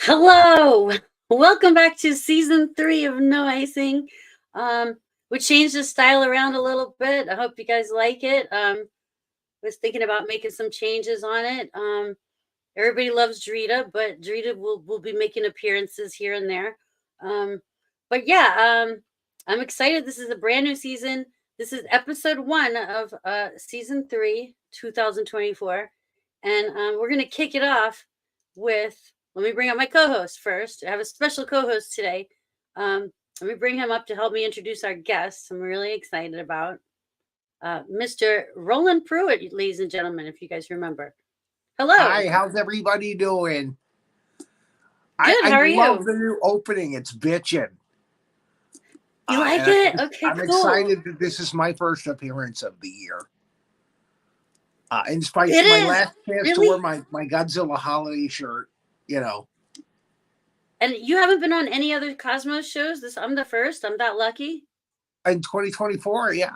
Hello, welcome back to season 3 of No Icing. We changed the style around a little bit. I hope you guys like it. Was thinking about making some changes on it. Everybody loves Drita, but Drita will be making appearances here and there. Um, but yeah, I'm excited. This is a brand new season. This is episode 1 of season 3, 2024, and we're gonna kick it off with. Let me bring up my co-host first. I have a special co-host today. Let me bring him up to help me introduce our guest. I'm really excited about Mr. Roland Pruitt, ladies and gentlemen. If you guys remember, hello. Hi, how's everybody doing? Good. I How are love you? the new opening. It's bitchin'. You like And it? Okay, I'm cool. excited that this is my first appearance of the year. And despite It my is last chance to wear really. my Godzilla holiday shirt, you know, And you haven't been on any other Cosmos shows. I'm the first. I'm that lucky. in 2024, yeah.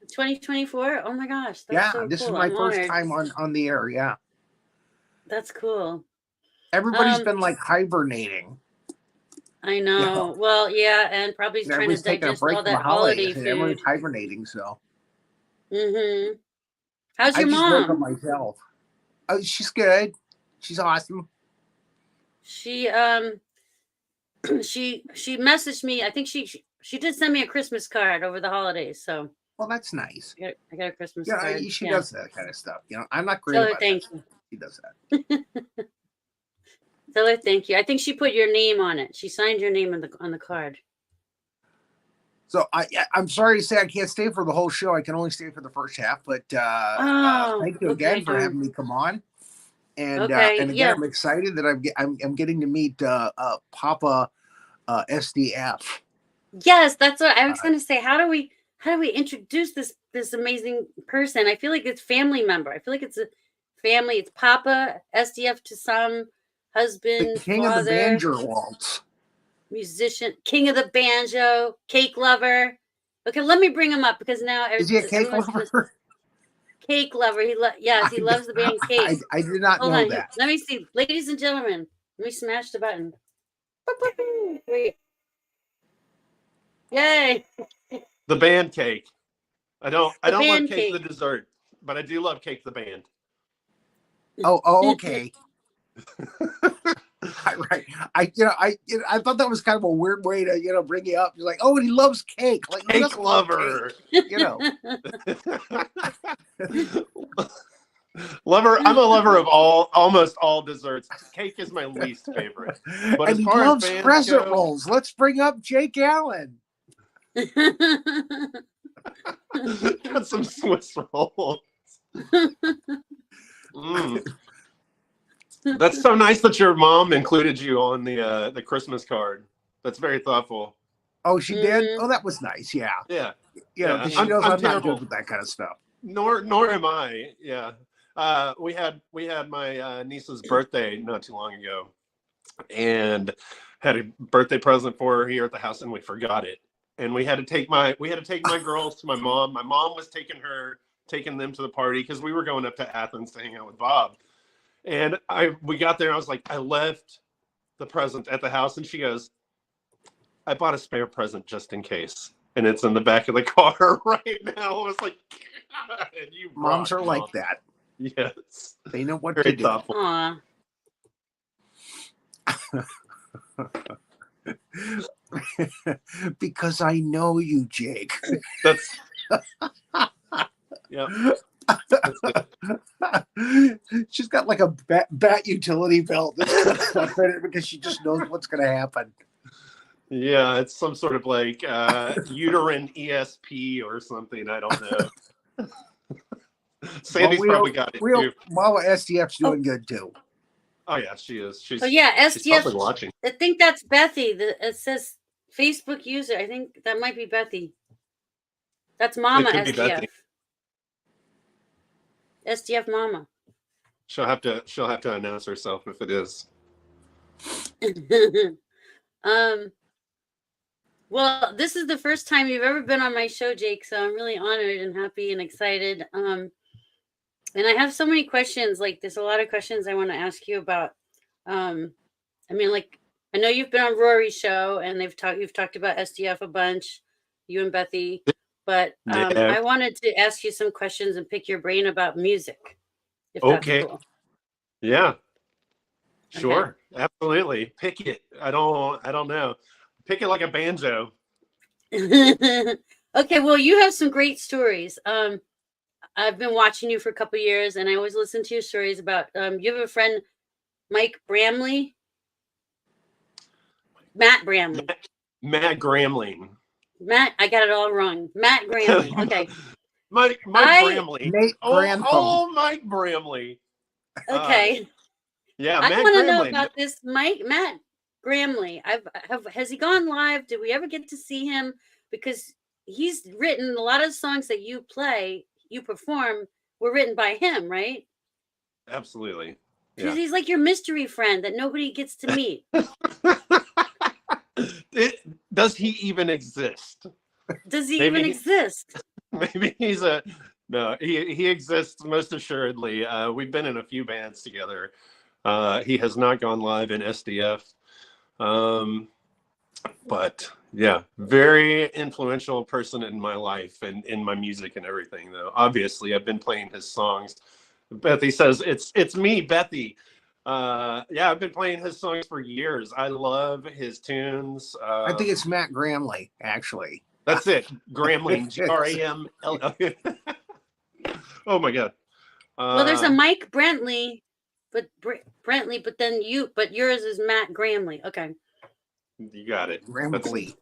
2024. Oh my gosh, that's Yeah, so this is cool. my I'm first honored. time on the air, yeah. That's cool. Everybody's Um, been like hibernating, I you know. know. Well, yeah, and probably trying to Everybody's taking a digest break all from the that holidays holiday and everybody's food. hibernating, so Mm-hmm. How's I your just woke up mom? myself. Oh, she's good. She's awesome. She she messaged me. I think she did send me a Christmas card over the holidays. So Well, that's nice. I got a Christmas Yeah, card. she Yeah. does that kind of stuff. I'm not great Tell her about that thank stuff. you. She does that. Tell her thank you. I think she put your name on it. She signed your name on the card. So I'm sorry to say I can't stay for the whole show. I can only stay for the first half. But Oh, thank you okay, again for darn. having me come on. Okay, And again, yeah. I'm excited that I'm getting to meet Papa SDF. Yes, that's what I Uh, was gonna say. How do we introduce this amazing person? I feel like it's family member. I feel like it's a family. It's Papa, SDF to some, the husband, King of the father, Banjo waltz. musician, king of the banjo, cake lover. Okay, let me bring him up because now Is he a cake everyone's gonna lover? cake lover. Yes, he loves the band Cake. I did not Hold know on, that. let me see, ladies and gentlemen. Let me smash the button. Wait, yay! The band Cake. I The don't love band Cake the Cake. dessert, but I do love Cake the band. Oh, okay. Right. I thought that was kind of a weird way to bring you up. You're like, oh, and he loves cake. Like, who Cake doesn't love lover. cake? You know. Lover. I'm a lover of almost all desserts. Cake is my least favorite. But And as he far as loves bands crescent go, rolls. Let's bring up Jake Allen. got some Swiss rolls. Mm. That's so nice that your mom included you on the Christmas card. That's very thoughtful. Oh, she did? Hmm. Oh, that was nice. Yeah. Yeah, yeah. Because she Yeah. knows I'm I'm not good terrible. with that kind of stuff. Nor am I. Yeah. We had my niece's birthday not too long ago, and had a birthday present for her here at the house, and we forgot it. And we had to take my girls to my mom. My mom was taking them to the party because we were going up to Athens to hang out with Bob. And we got there. And I was like, I left the present at the house, and she goes, I bought a spare present just in case, and it's in the back of the car right now. I was like, God, you Moms rock, are mom. like that. Yes, They know what to very do. thoughtful. Aw. Because I know you, Jake. That's yeah. That's good. She's got like a bat utility belt that's got stuff in it because she just knows what's going to happen. Yeah, it's some sort of like uterine ESP or something. I don't know. Sandy's probably got it too. Mama SDF's Oh, doing good too. Oh yeah, she is. oh yeah, She's probably SDF. watching. I think that's Bethy. It says Facebook user. I think that might be Bethy. That's It Mama could be SDF. Betsy. SDF Mama. She'll have to announce herself if it is. um. Well, this is the first time you've ever been on my show, Jake. So I'm really honored and happy and excited. And I have so many questions. Like, there's a lot of questions I want to ask you about. Um, I mean, like, I know you've been on Rory's show and you've talked about SDF a bunch, you and Bethy, but Yeah. I wanted to ask you some questions and pick your brain about music, if that's Okay. cool. Yeah. Sure. Okay. Absolutely. Pick it. I don't know. Pick it like a banjo. Okay, well, you have some great stories. I've been watching you for a couple years, and I always listen to your stories about. You have a friend, Mike Bramley, Matt Bramley, Matt Gramling. Matt. I got it all wrong. Matt Gramley. Okay, Mike Bramley. Nate Grantham. Oh, Mike Bramley. Okay. Yeah, I Matt want to know Gramling. about this Matt Gramley. Has he gone live? Did we ever get to see him? Because he's written a lot of songs that you perform were written by him, right? Absolutely. Because he's like your mystery friend that nobody gets to meet. Does he even exist? Does he even exist? Maybe he's no. He exists most assuredly. We've been in a few bands together. He has not gone live in SDF, but yeah, very influential person in my life and in my music and everything. Though obviously, I've been playing his songs. Bethy says it's me, Bethy. Yeah, I've been playing his songs for years. I love his tunes. I think it's Matt Gramley, actually. That's it. Gramling. Graml. Oh my God. Well, there's a Mike Brentley, but yours is Matt Gramley. Okay. You got it. Gramley.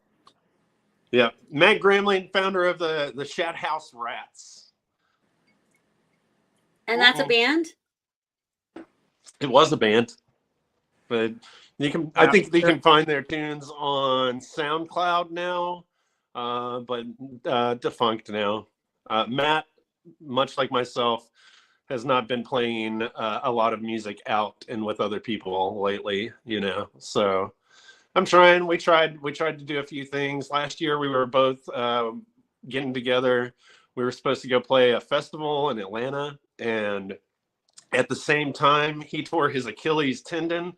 Yeah. Matt Gramling, founder of the Shat House Rats. And that's a band? It was a band. But I think you can find their tunes on SoundCloud now. But defunct now. Matt, much like myself, has not been playing a lot of music out and with other people lately, so I'm trying. We tried to do a few things last year. We were both getting together. We were supposed to go play a festival in Atlanta, and at the same time he tore his Achilles tendon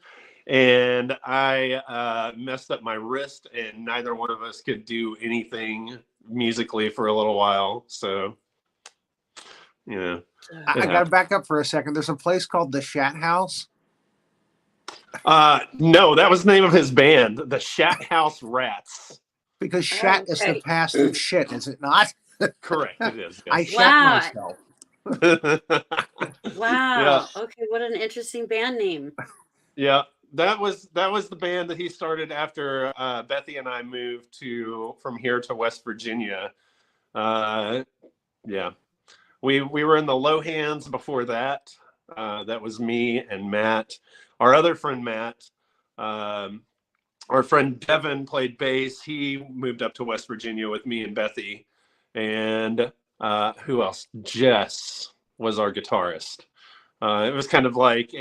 and I messed up my wrist, and neither one of us could do anything musically for a little while. So, I got to back up for a second. There's a place called the Shat House. No, that was the name of his band, the Shat House Rats. Because shat is the past of shit, is it not? Correct, it is. Yes. I shat myself. Wow. Yeah. Okay, what an interesting band name. Yeah. That was the band that he started after Bethy and I moved from here to West Virginia. Yeah, we were in the Low Hands before that. That was me and Matt. Our other friend Matt, our friend Devin played bass. He moved up to West Virginia with me and Bethy. And who else? Jess was our guitarist. It was kind of like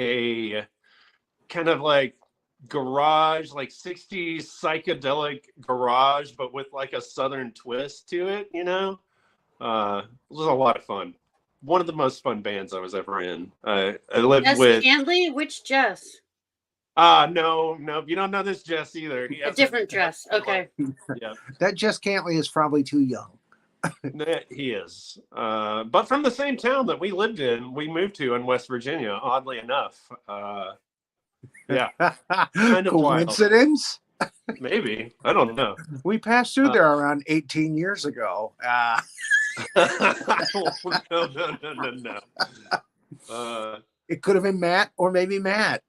garage, like 60s psychedelic garage, but with like a southern twist to it, it was a lot of fun. One of the most fun bands I was ever in. I lived with Cantley? Which Jess? No, you don't know this Jess either. A different Jess. Okay. Yeah. That Jess Cantley is probably too young. He is. But from the same town that we lived in, we moved to in West Virginia, oddly enough. Yeah. Kind of coincidence? Wild. Maybe. I don't know. We passed through there around 18 years ago. No. It could have been Matt or maybe Matt.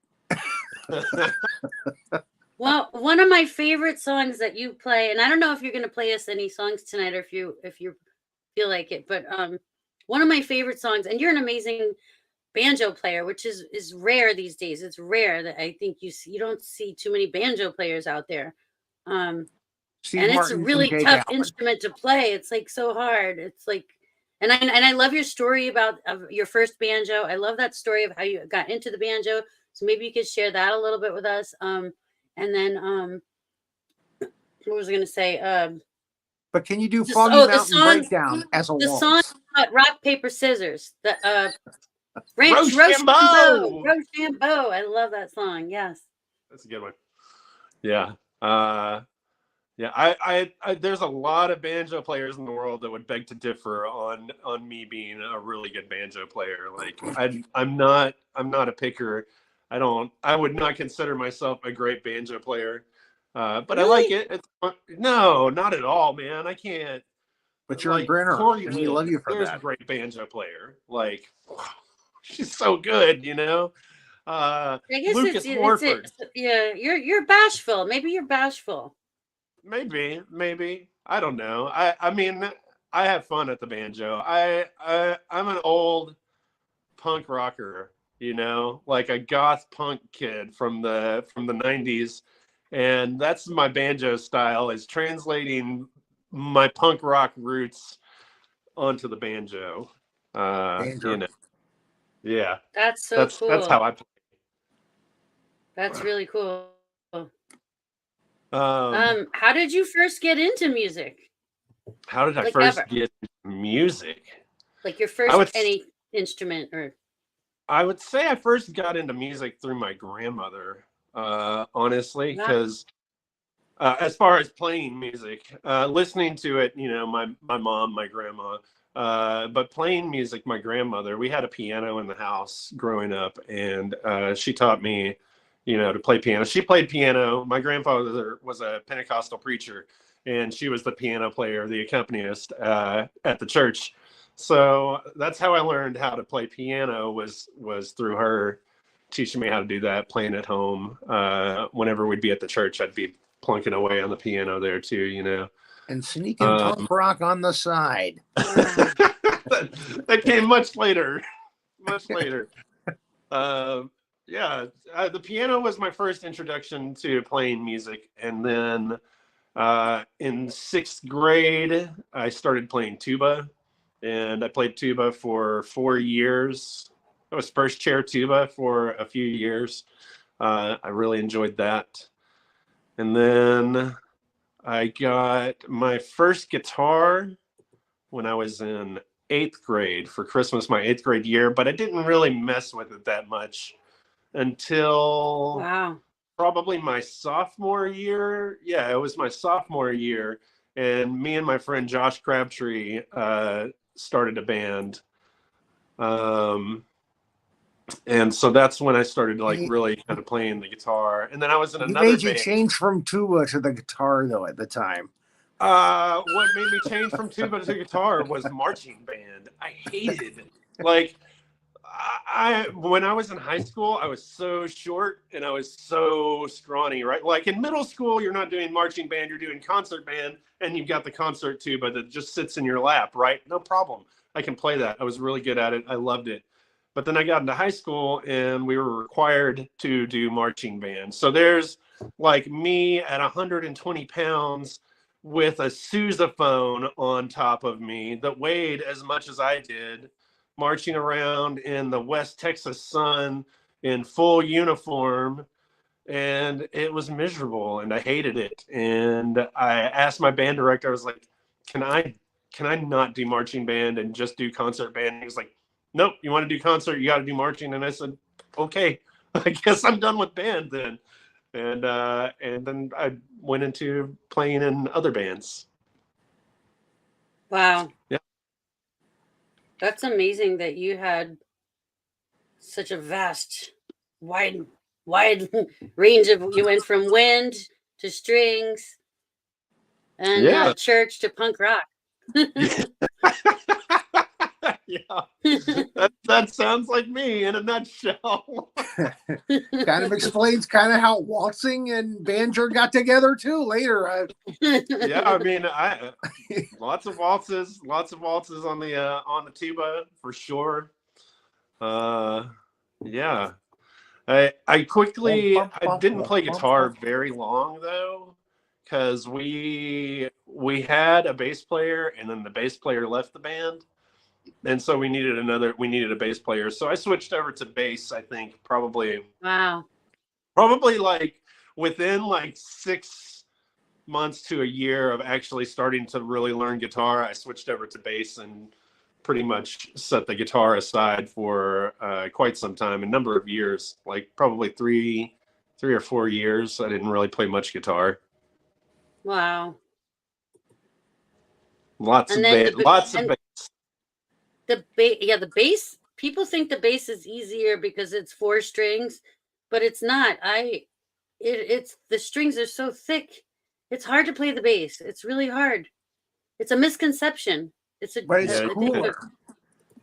Well, one of my favorite songs that you play, and I don't know if you're going to play us any songs tonight or if you feel like it, but one of my favorite songs, and you're an amazing banjo player, which is rare these days. It's rare that I think you don't see too many banjo players out there. And it's a really tough instrument to play. It's like so hard. It's like, and I love your story about your first banjo. I love that story of how you got into the banjo. So maybe you could share that a little bit with us. And then what was I going to say? But can you do Foggy Mountain Breakdown as a the waltz? song about rock paper scissors? The Rochambeau. Rochambeau. I love that song. Yes. That's a good one. Yeah. Yeah, there's a lot of banjo players in the world that would beg to differ on me being a really good banjo player. Like I'm not a picker. I would not consider myself a great banjo player. But I like Really? it. No, not at all, man. I can't. But you're a Like grinner, Corey and we Wood, love you for there's a that. great banjo player. Like she's so good, you know. I guess Lucas it's Morford. yeah. You're bashful. Maybe you're bashful. Maybe. I don't know. I mean, I have fun at the banjo. I'm an old punk rocker, you know, like a goth punk kid from the 90s, and that's my banjo style, is translating my punk rock roots onto the banjo. You Danger. know. Yeah. That's so That's how cool. I play. That's really cool. Um How did you first get into music? how did I Like first ever? get into music? Like your I first would any instrument or I would say I first got into music through my grandmother, honestly, wow. because as far as playing music, listening to it, you know, my mom, my grandma, but playing music, my grandmother. We had a piano in the house growing up, and she taught me, you know, to play piano. She played piano. My grandfather was a Pentecostal preacher, and she was the piano player, the accompanist at the church. So that's how I learned how to play piano, was through her teaching me how to do that, playing at home. Whenever we'd be at the church, I'd be plunking away on the piano there too, you know. And sneaking punk rock on the side. Wow. that came much later. Much later. Yeah, the piano was my first introduction to playing music, and then in 6th grade, I started playing tuba, and I played tuba for 4 years. I was first chair tuba for a few years. I really enjoyed that. And then I got my first guitar when I was in 8th grade for Christmas, my 8th grade year, but I didn't really mess with it that much until Wow. probably my sophomore year. Yeah, it was my sophomore year. And me and my friend Josh Crabtree started a band. And so that's when I started like really kind of playing the guitar. And then I was in He another made you band. change from tuba to the guitar, though, at the time. What made me change from tuba to guitar was marching band. I hated it. Like, I when I was in high school, I was so short and I was so scrawny, right? Like in middle school, you're not doing marching band, you're doing concert band, and you've got the concert tuba that just sits in your lap, right? No problem. I can play that. I was really good at it. I loved it. But then I got into high school and we were required to do marching band. So there's like me at 120 pounds with a sousaphone on top of me that weighed as much as I did, marching around in the West Texas sun in full uniform. And it was miserable and I hated it. And I asked my band director, I was like, can I not do marching band and just do concert band? And he was like, nope, you want to do concert, you got to do marching. And I said, okay, I guess I'm done with band then. And then I went into playing in other bands. Wow. Yeah. That's amazing that you had such a vast, wide range of. You went from wind to strings and Yeah. church to punk rock. Yeah. That sounds like me in a nutshell. Kind of explains kind of how waltzing and banjo got together too later. Yeah, I mean, lots of waltzes on the tuba for sure. Yeah. I didn't play guitar very long though, because we had a bass player and then the bass player left the band. And so we needed a bass player. So I switched over to bass, I think probably Wow. like within like 6 months to a year of actually starting to really learn guitar. I switched over to bass and pretty much set the guitar aside for quite some time, a number of years, like probably three 3 or 4 years. I didn't really play much guitar. Wow. Lots And of then bass. Lots of bass. the bass. People think the bass is easier because it's 4 strings, but it's not. It's the strings are so thick. It's hard to play the bass. It's really hard. It's a misconception. It's a, But it's Yeah, I think cooler.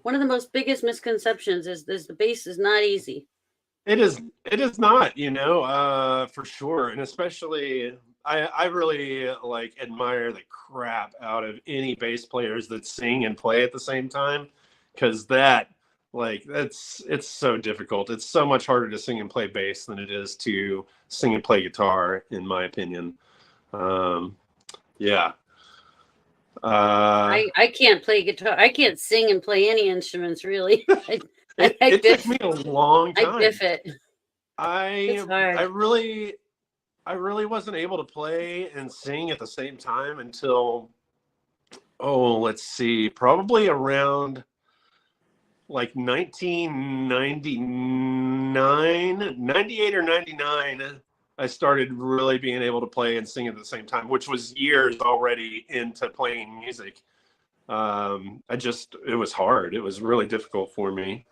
one of the most biggest misconceptions is the bass is not easy. It is not, for sure. And especially I really like admire the crap out of any bass players that sing and play at the same time, because it's so difficult. It's so much harder to sing and play bass than it is to sing and play guitar, in my opinion. Yeah. I can't play guitar. I can't sing and play any instruments really. It took me a long time. I biff it. I hard. I really wasn't able to play and sing at the same time until, let's see, probably around like 1999, 98 or 99. I started really being able to play and sing at the same time, which was years already into playing music. It was hard. It was really difficult for me.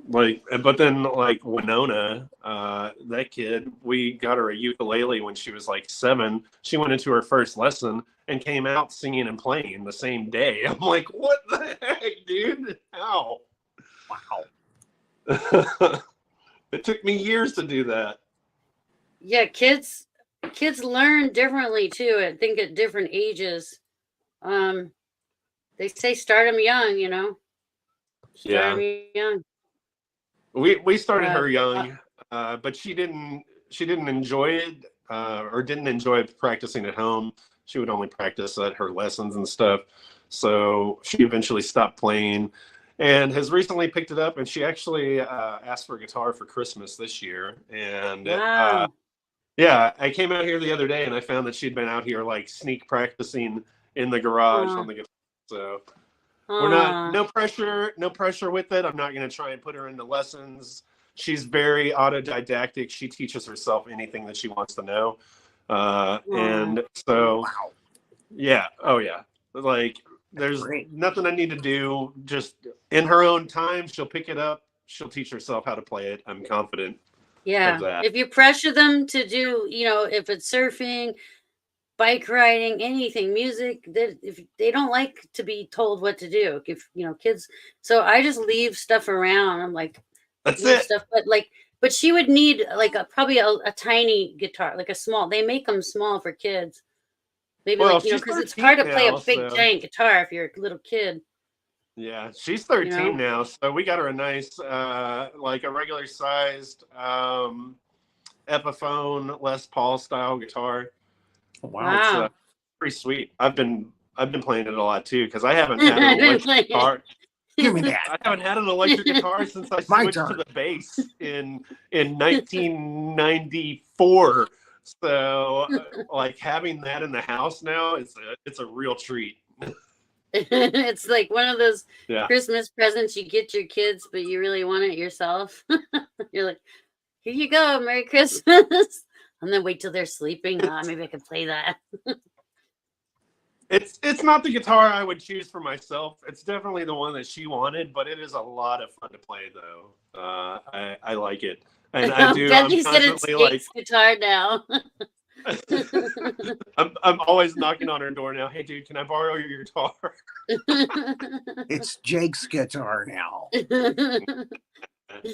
But then Winona, that kid, we got her a ukulele when she was like 7. She went into her first lesson and came out singing and playing the same day. I'm like, what the heck, dude? How? Wow. It took me years to do that. Yeah, kids learn differently too. I think at different ages. They say start them young, Start them young. We started her young, but she didn't enjoy it, or didn't enjoy practicing at home. She would only practice at her lessons and stuff. So she eventually stopped playing and has recently picked it up. And she actually asked for a guitar for Christmas this year. And wow. I came out here the other day and I found that she'd been out here like sneak practicing in the garage on the guitar. So we're no pressure with it. I'm not going to try and put her into lessons. She's very autodidactic. She teaches herself anything that she wants to know. And so, yeah. Oh yeah. Like there's nothing I need to do. Just in her own time, she'll pick it up. She'll teach herself how to play it. I'm confident. Yeah. If you pressure them to do, if it's surfing, bike riding, anything, music, that if they don't like to be told what to do, if kids, so I just leave stuff around. I'm like, that's it. Stuff, but she would need like probably a tiny guitar, like a small. They make them small for kids, maybe because it's hard to play a big giant guitar if you're a little kid. Yeah, she's 13 now, so we got her a nice, like a regular sized Epiphone Les Paul style guitar. Wow, it's pretty sweet. I've been playing it a lot too because I haven't had an electric guitar. Give me that. I haven't had an electric guitar since I switched to the bass in 1994. So, like having that in the house now, it's a real treat. It's like one of those Christmas presents you get your kids, but you really want it yourself. You're like, here you go, Merry Christmas. And then wait till they're sleeping. Maybe I can play that. It's not the guitar I would choose for myself. It's definitely the one that she wanted, but it is a lot of fun to play, though. I like it, and I do. Becky's gonna take guitar now. I'm always knocking on her door now. Hey, dude, can I borrow your guitar? It's Jake's guitar now.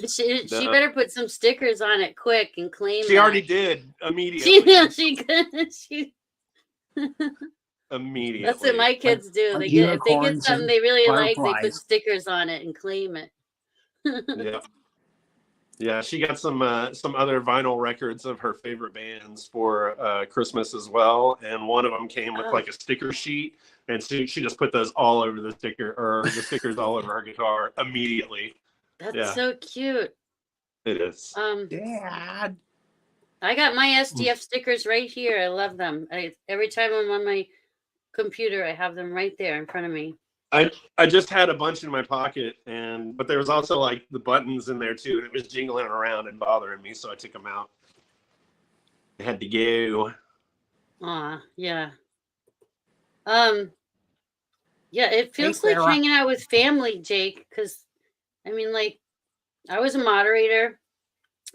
She better put some stickers on it quick and claim. She already did immediately. She could. Immediately. That's what my kids do. They if they get something they really like, they put stickers on it and claim it. Yeah, she got some other vinyl records of her favorite bands for Christmas as well, and one of them came with like a sticker sheet, and so she just put those all over the stickers all over her guitar immediately. That's so cute. It is. Dad, I got my SDF stickers right here. I love them. Every time I'm on my computer, I have them right there in front of me. I just had a bunch in my pocket, but there was also like the buttons in there too, and it was jingling around and bothering me, so I took them out. had to go. Yeah. Yeah, it Hey, feels like Sarah. hanging out with family, Jake, because I mean, like, I was a moderator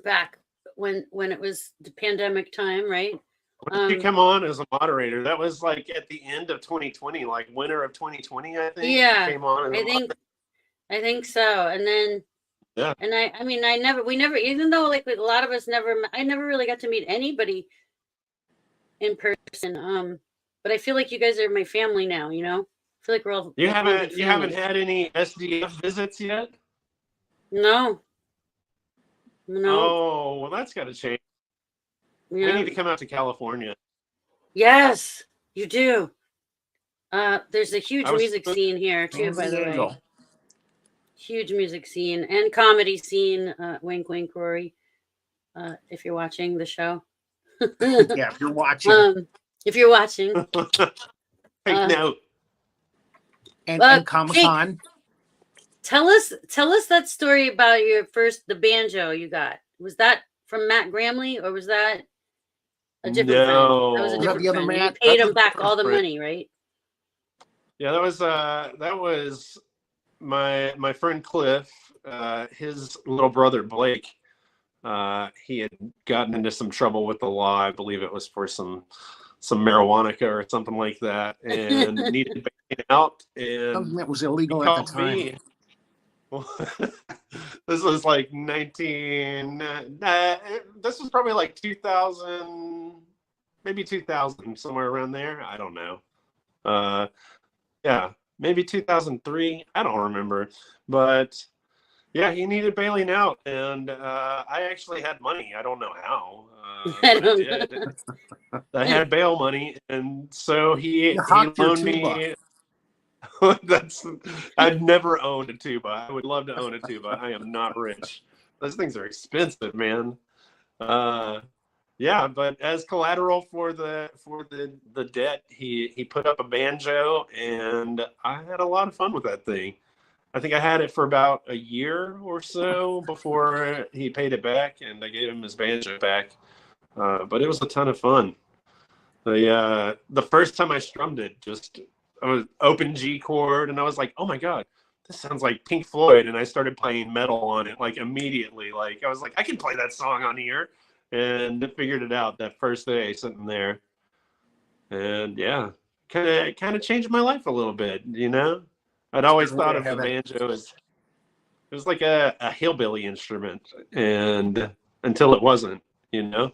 back when it was the pandemic time, right? When did you come on as a moderator? That was like at the end of 2020, like winter of 2020, I think. Yeah, You came on as a moderator. I think so. And then Yeah. and I mean, we never, even though like a lot of us I never really got to meet anybody in person. But I feel like you guys are my family now, you know? I feel like we're all You like one haven't big you haven't family. had any SDF visits yet? No, no, Oh, well, that's got to change. We yeah. need to come out to California. Yes, you do. There's a huge I was music scene here too, San by the way. Diego. Huge music scene and comedy scene. Wink, wink, Rory. If you're watching the show. Yeah, if you're watching. If you're watching. Take note. And Comic-Con. Tell us that story about the banjo you got. Was that from Matt Gramley or was that a different friend? That was a No. different the other friend. Matt? You paid That's him a back different all the friend. money, right? Yeah, that was my friend Cliff. His little brother Blake. He had gotten into some trouble with the law. I believe it was for some marijuana or something like that, and needed bailing out. And Something that was illegal he at the called time. me. This was like this was probably like 2000, maybe 2000, somewhere around there. I don't know. Yeah, maybe 2003. I don't remember, but yeah, he needed bailing out, and I actually had money. I don't know how, I but I don't did. I had bail money, and so he You hocked your loaned tuba. me. I've never owned a tuba. I would love to own a tuba. I am not rich. Those things are expensive, man. Yeah, but as collateral for the debt, he put up a banjo, and I had a lot of fun with that thing. I think I had it for about a year or so before he paid it back, and I gave him his banjo back. But it was a ton of fun. The first time I strummed it, I was open G chord, and I was like, oh my god, this sounds like Pink Floyd, and I started playing metal on it like immediately. Like I was like, I can play that song on here, and figured it out that first day sitting there. And yeah, kind of changed my life a little bit, you know. I'd always thought of the banjo as it was like a hillbilly instrument, and until it wasn't, you know.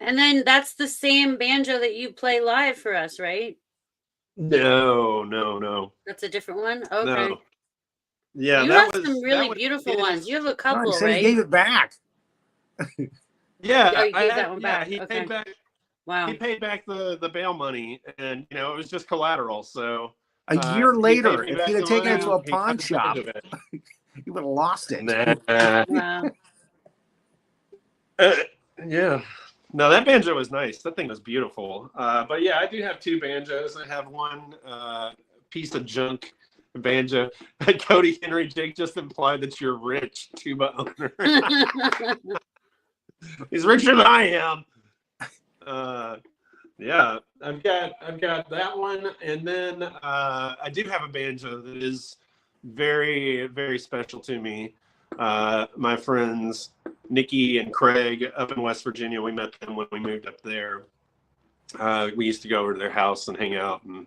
And then that's the same banjo that you play live for us, right? No. That's a different one? Okay. No. Yeah, you have some really beautiful ones. You have a couple, he said right? he gave it back. Yeah, you gave that one back. He Okay. paid back. Wow. He paid back the bail money, and you know it was just collateral. So A year later, he paid me if back he'd have the taken it money, to a he pawn got the shop, banjo back. you would have lost it. Nah. Wow. Yeah. No, that banjo was nice. That thing was beautiful. But yeah, I do have two banjos. I have one piece of junk banjo. Cody Henry Jake just implied that you're rich tuba owner. He's richer than I am. Yeah, I've got that one, and then I do have a banjo that is very, very special to me. My friends Nikki and Craig up in West Virginia, we met them when we moved up there. We used to go over to their house and hang out and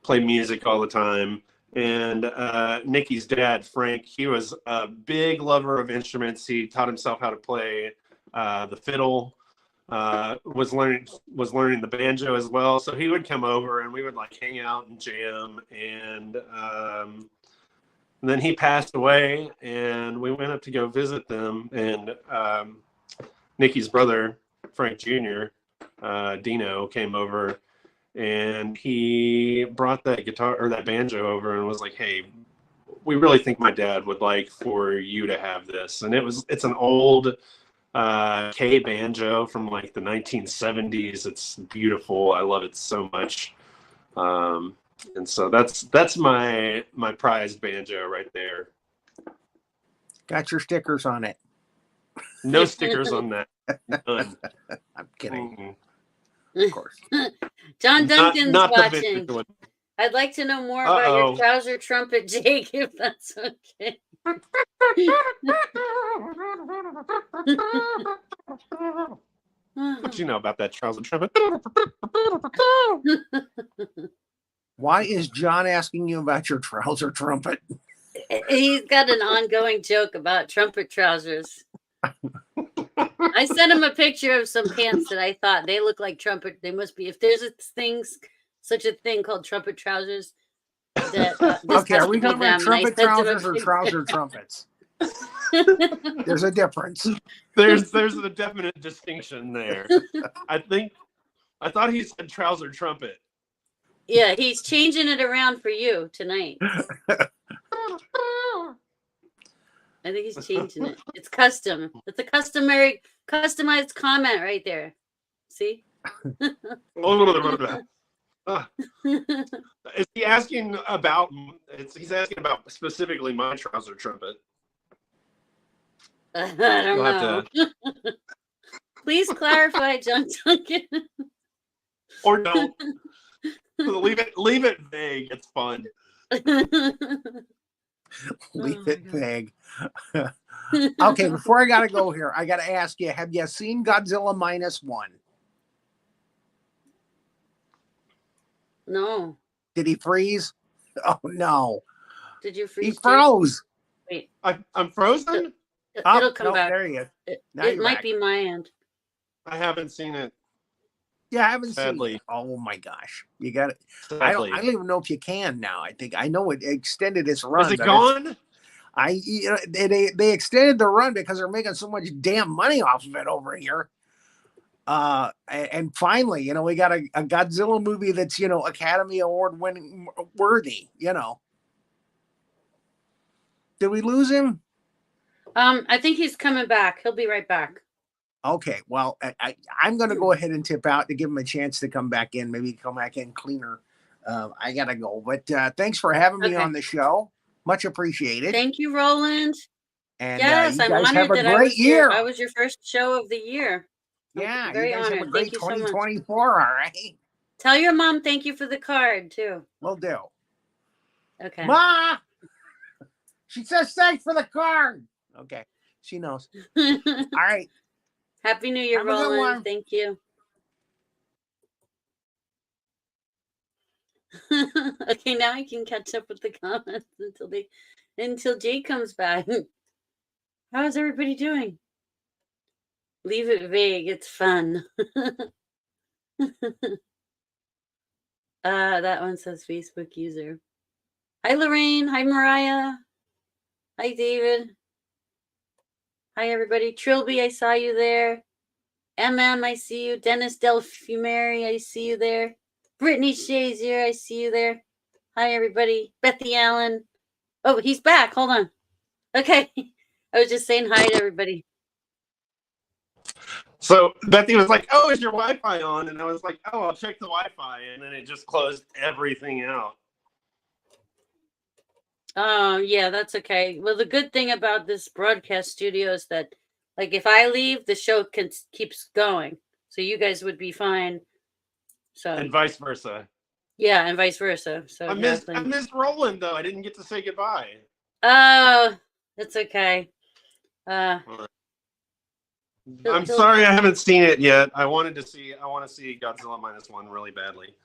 play music all the time. And Nikki's dad, Frank, he was a big lover of instruments. He taught himself how to play the fiddle. Was learning the banjo as well. So he would come over and we would like hang out and jam. And then he passed away, and we went up to go visit them. And Nikki's brother, Frank Jr., Dino, came over, and he brought that guitar or that banjo over and was like, "Hey, we really think my dad would like for you to have this." And it's an old K banjo from like the 1970s. It's beautiful. I love it so much. And so that's my prized banjo right there. Got your stickers on it. No stickers on that. None. I'm kidding. Mm-mm. Of course. John Duncan's Not the watching. vintage one. I'd like to know more about your Uh-oh. trouser trumpet, Jake, if that's okay. What you know about that trouser trumpet? Why is John asking you about your trouser trumpet? He's got an ongoing joke about trumpet trousers. I sent him a picture of some pants that I thought they look like trumpet. They must be. If there's such a thing called trumpet trousers, that this Okay, has are to we be talking about them. And I trumpet sent him a trousers or picture. trouser trumpets? There's a difference. There's a definite distinction there. I thought he said trouser trumpet. Yeah, he's changing it around for you tonight. I think he's changing it. It's custom. It's a customized comment right there. See? Is he asking about? He's asking about specifically my trouser trumpet. I don't You'll have know. to, Please clarify, John Duncan. or don't. Leave it vague. It's fun. Leave it vague. Okay, before I gotta go here, I gotta ask you: have you seen Godzilla -1? No. Did he freeze? Oh no, Did you he freeze? froze. Wait, I'm frozen. it'll come back. There you go. It Now you're might back. be my end. I haven't seen it. Yeah, I haven't Sadly. seen it. Oh my gosh, you got it. Sadly. I don't even know if you can now. I know it extended its run. Is it but gone? they extended the run because they're making so much damn money off of it over here. And finally, we got a Godzilla movie that's Academy Award winning worthy. Did we lose him? I think he's coming back. He'll be right back. Okay, well, I'm going to go ahead and tip out to give him a chance to come back in. Maybe come back in cleaner. I got to go. But thanks for having me on the show. Much appreciated. Thank you, Roland. And yes, you I'm guys honored have a that great year. I was your first show of the year. Yeah, I'm very you guys honored. have a great Thank you so much. 2024, all right? Tell your mom thank you for the card, too. Will do. Okay. Ma! She says thanks for the card. Okay, she knows. All right. Happy New Year, Have a good Roland. one. Thank you. Okay, now I can catch up with the comments until Jake comes back. How's everybody doing? Leave it vague. It's fun. That one says Facebook user. Hi, Lorraine. Hi, Mariah. Hi, David. Hi, everybody. Trilby, I saw you there. I see you. Dennis Delfumeri, I see you there. Brittany Shazier, I see you there. Hi, everybody. Bethy Allen. Oh, he's back. Hold on. Okay. I was just saying hi to everybody. So Bethy was like, "Oh, is your Wi-Fi on?" And I was like, "Oh, I'll check the Wi-Fi," and then it just closed everything out. Oh, yeah, that's okay. Well, the good thing about this broadcast studio is that, like, if I leave, the show keeps going. So you guys would be fine. So And vice versa. Yeah, and vice versa. So I missed Roland though. I didn't get to say goodbye. Oh, that's okay. I'm sorry I haven't seen it yet. I want to see Godzilla -1 really badly.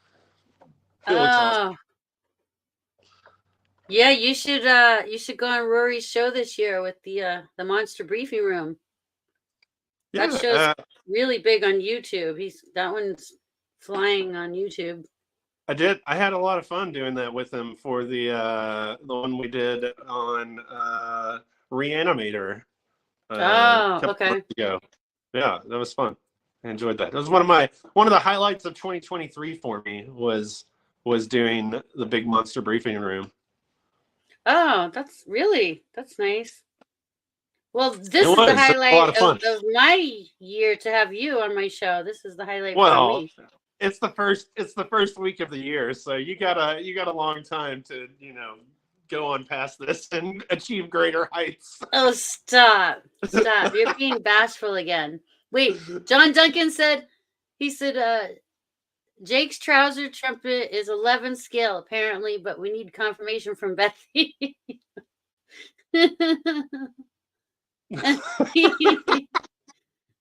It looks awesome. Yeah, you should go on Rory's show this year with the Monster Briefing Room. Yeah, that show's really big on YouTube. That one's flying on YouTube. I had a lot of fun doing that with him for the one we did on Reanimator. Okay. Ago. Yeah, that was fun. I enjoyed that. It was one of the highlights of 2023 for me was doing the big Monster Briefing Room. Oh, that's nice. Well, this is the highlight of my year to have you on my show. This is the highlight for me. It's the first week of the year, so you got a long time to go on past this and achieve greater heights. Oh, stop! You're being bashful again. Wait, John Duncan said, Jake's trouser trumpet is 11 scale, apparently, but we need confirmation from Bethy.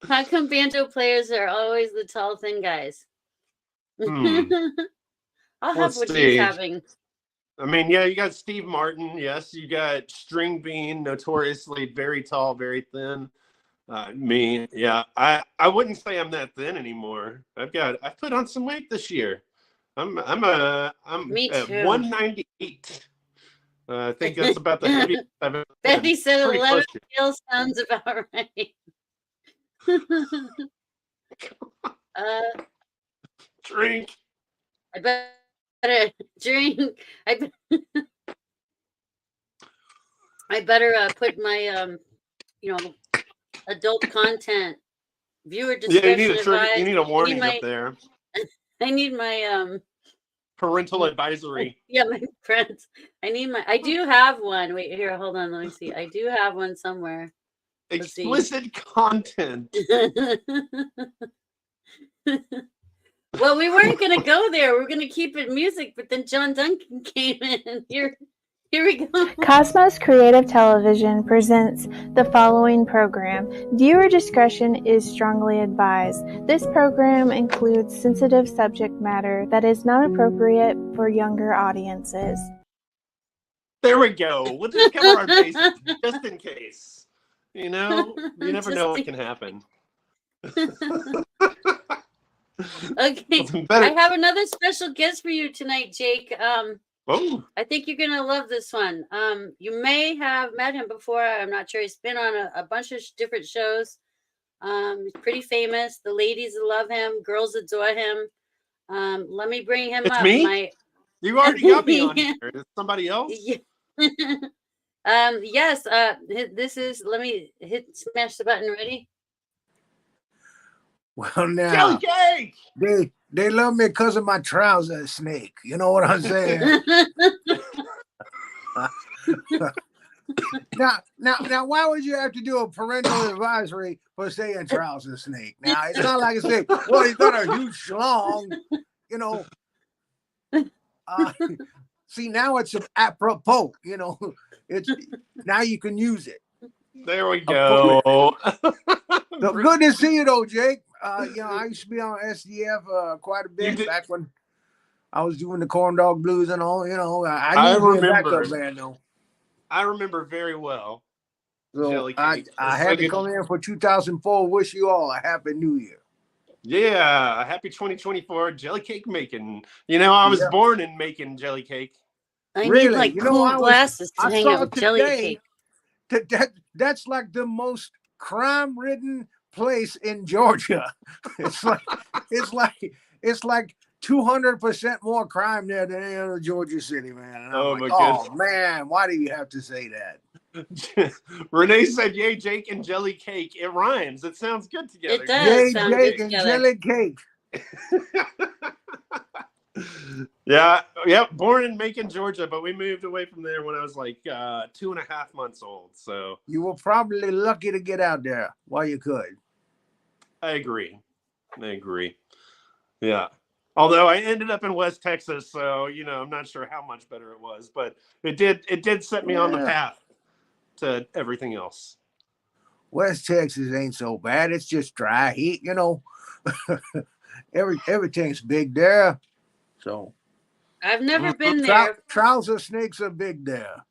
How come banjo players are always the tall, thin guys? I'll have what he's having. I mean, yeah, you got Steve Martin. Yes, you got String Bean, notoriously very tall, very thin. Me, yeah, I wouldn't say I'm that thin anymore. I've put on some weight this year. I'm Me at too. 198. I think that's about the heaviest I've ever been. Bethy said Pretty 11 close to it. scale sounds about right. Drink. I better drink. I better put my adult content viewer discretion you need a warning my, up there. I need my Parental advisory. Yeah, my friends. I do have one. Wait, here, hold on, let me see. I do have one somewhere. Explicit content. Well, we weren't gonna go there. We were gonna keep it music, but then John Duncan came in. Here we go. Cosmos Creative Television presents the following program. Viewer discretion is strongly advised. This program includes sensitive subject matter that is not appropriate for younger audiences. There we go. We'll just cover our bases just in case. You know, you never know what can happen. Okay, I have another special guest for you tonight, Jake. I think you're gonna love this one. You may have met him before. I'm not sure. He's been on a bunch of different shows. He's pretty famous. The ladies love him. Girls adore him. Let me bring him up. Me? You already got me on here. Is somebody else? Yes. This is. Let me smash the button. Ready? Well, now Jelly cake. They love me because of my trouser snake. You know what I'm saying? Now, why would you have to do a parental advisory for saying trouser snake? Now, it's not like it's saying, well, he's got a huge schlong, you know. See, now it's apropos, you know. It's now you can use it. There we go. So good to see you, though, Jake. I used to be on SDF quite a bit back when I was doing the Corn Dog Blues and all. You know, I remember backup band, though. I remember very well. So I had to come in for 2004. Wish you all a happy New Year. Yeah, happy 2024 jelly cake making. You know, I was born in making jelly cake. I need like cool glasses to hang out with jelly cake. That's like the most crime-ridden place in Georgia. It's like 200% more crime there than any other Georgia city, man. And I'm like, oh man, why do you have to say that? Renee said, "Yay, Jake and jelly cake." It rhymes. It sounds good together. It does. Yay, Jake and jelly cake. Yeah. Born in Macon, Georgia, but we moved away from there when I was like 2.5 months old. So you were probably lucky to get out there while you could. I agree. Yeah. Although I ended up in West Texas, so I'm not sure how much better it was, but it did set me on the path to everything else. West Texas ain't so bad. It's just dry heat, everything's big there. So I've never been there. Trouser snakes are big there.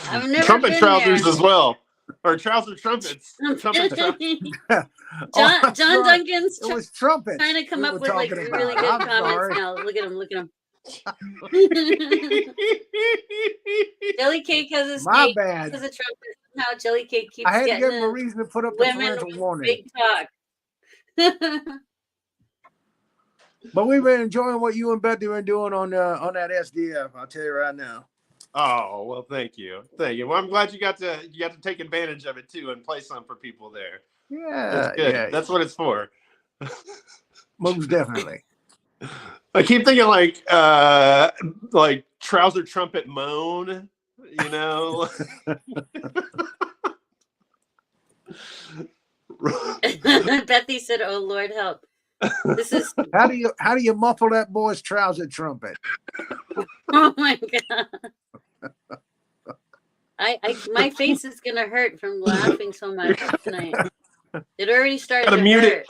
I've never Trumpet been trousers there. as well. Or trouser trumpets. John Duncan's trying to come up with like really good comments now. Look at him. Jelly cake has a snake. My bad. Has a trumpet. Somehow Jelly cake keeps I had to getting give him a reason to put up the parental warning. Big talk. But we've been enjoying what you and Bethy been doing on that SDF. I'll tell you right now. Oh, well, thank you. Well, I'm glad you got to take advantage of it too and play some for people there. Yeah, that's good. Yeah. That's what it's for. Most definitely. I keep thinking like trouser trumpet moan, Bethy said, "Oh Lord, help." This is How do you muffle that boy's trouser trumpet? oh my god. My face is gonna hurt from laughing so much tonight. It already started Gotta to mute hurt.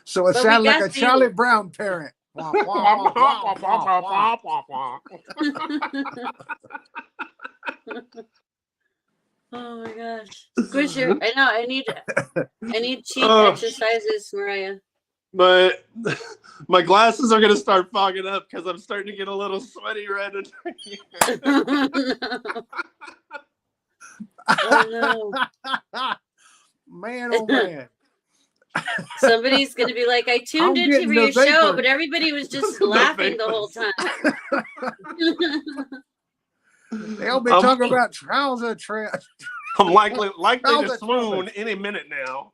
So it But we sounds like got a Charlie you. Brown parent. Wah, wah, wah, wah, wah. Oh my gosh. Squisher, I know, I need cheek Oh. exercises, Mariah. my glasses are gonna start fogging up because I'm starting to get a little sweaty red. Oh no. Man, oh man. Somebody's gonna be like, I tuned I'm into getting your the show, vapors. but everybody was just The laughing the whole vapors. time. They'll be talking about trouser trap. I'm likely to Trouser swoon trumpet. any minute now.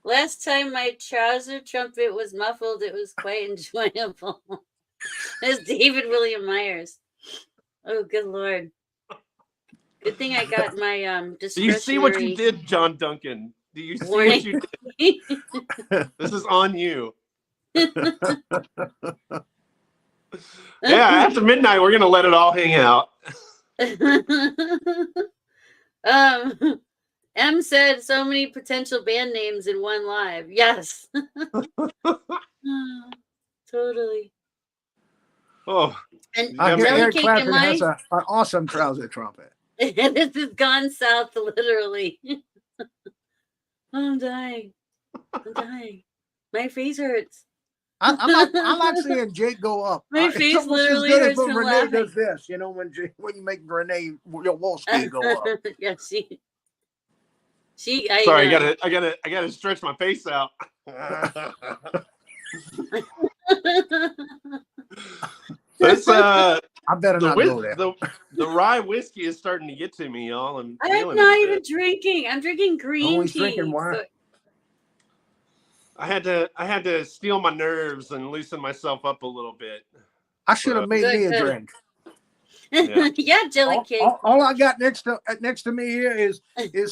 Last time my trouser trumpet was muffled, it was quite enjoyable. That's David William Myers. Oh, good Lord. Good thing I got my Do you see what you discretionary did, John Duncan? Do you see warning. what you did? This is on you. Yeah, after midnight, we're gonna let it all hang out. M said so many potential band names in one live. Yes. Totally. Oh, And I hear Jelly Eric Cake Clapton and has my an awesome trouser trumpet. this has gone south literally. I'm dying. I'm dying. My face hurts. I like seeing Jake go up. My It's face almost as literally good as hurts when from Renee laughing. does this. You know, when you make Renee Wolski go up. Yeah, she. sorry, know. I gotta stretch my face out. This I better not go there. the rye whiskey is starting to get to me, y'all. I'm I'm not even drinking. I'm drinking green he's tea. drinking wine. So I had to steel my nerves and loosen myself up a little bit. I should have made me a good. drink. Yeah, Jelly Cake. All I got next to me here is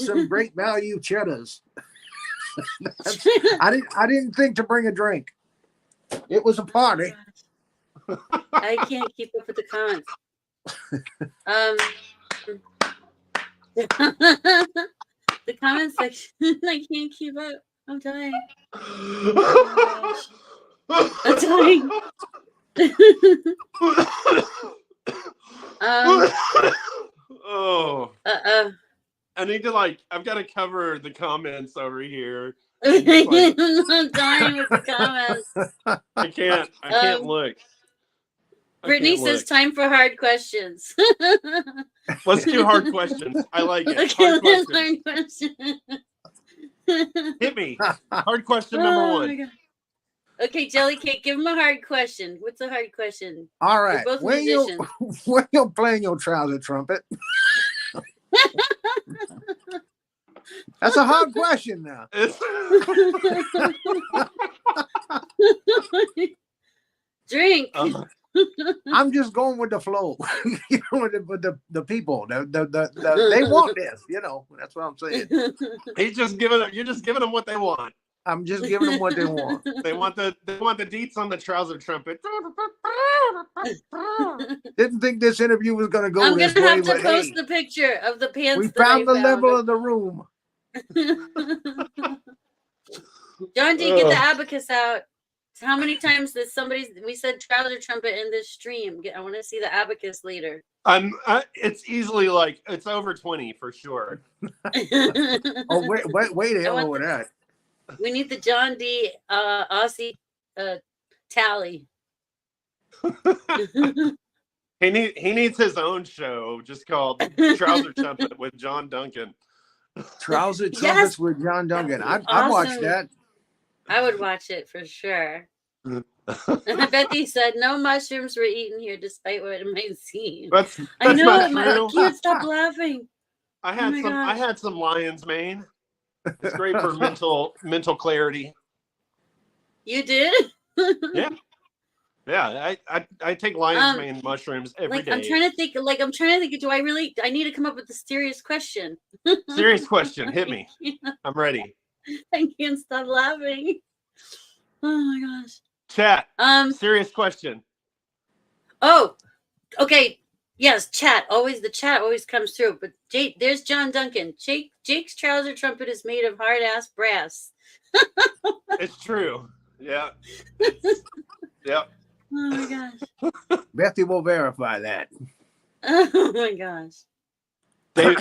some great value cheddars. I didn't think to bring a drink. It was a party. I can't keep up with the comments. The comment section, I can't keep up. I'm dying. Oh I'm dying. Oh. I need to I've got to cover the comments over here. I'm dying with the comments. I can't look. Brittany says time for hard questions. Let's do hard questions. I like it. Okay, Hard let's questions. hard question. Hit me. Hard question number one. My God. Okay, Jelly Cake, give him a hard question. What's a hard question? All right. We're both when musicians. you're playing your trouser trumpet. That's a hard question now. Drink. I'm just going with the flow. You know, with the people. They want this. You know, that's what I'm saying. You're just giving them what they want. I'm just giving them what they want. They want the deets on the trouser trumpet. Didn't think this interview was going to go I'm this gonna way, have to but post hey, the picture of the pants. we that found I the level of the room. John D, get the abacus out. How many times did we said trouser trumpet in this stream? I want to see the abacus later. It's easily it's over 20 for sure. Oh wait hell over that. We need the John D Aussie tally. He needs his own show just called Trouser Trumpet with John Duncan. Trouser trumpets with John Duncan. I'd watch that. I would watch it for sure. Bethy said no mushrooms were eaten here, despite what it might seem. That's I know. not I true. can't stop laughing. I had some lion's mane. It's great for mental clarity. You did? Yeah. Yeah, I take lion's mane mushrooms every day. I'm trying to think. Do I really? I need to come up with a serious question. Serious question. Hit me. I'm ready. I can't stop laughing. Oh my gosh. Chat. Serious question. Oh, okay. Yes, chat. The chat always comes through. But there's John Duncan. Jake's trouser trumpet is made of hard ass brass. It's true. Yeah. Yep. Oh my gosh. Bethy will verify that. Oh my gosh. David,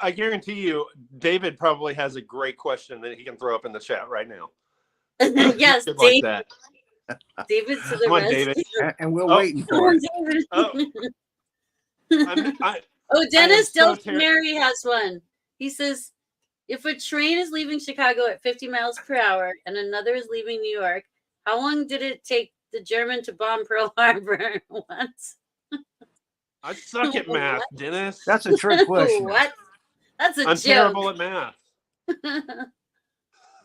I guarantee you, David probably has a great question that he can throw up in the chat right now. Yes, Good like that. David to the Come on, rescue. David. And we're waiting for it. Dennis Delta Mary has one. He says, if a train is leaving Chicago at 50 miles per hour and another is leaving New York, how long did it take the German to bomb Pearl Harbor? What? I suck at math, Dennis. That's a trick question. What? That's a I'm joke. terrible at math.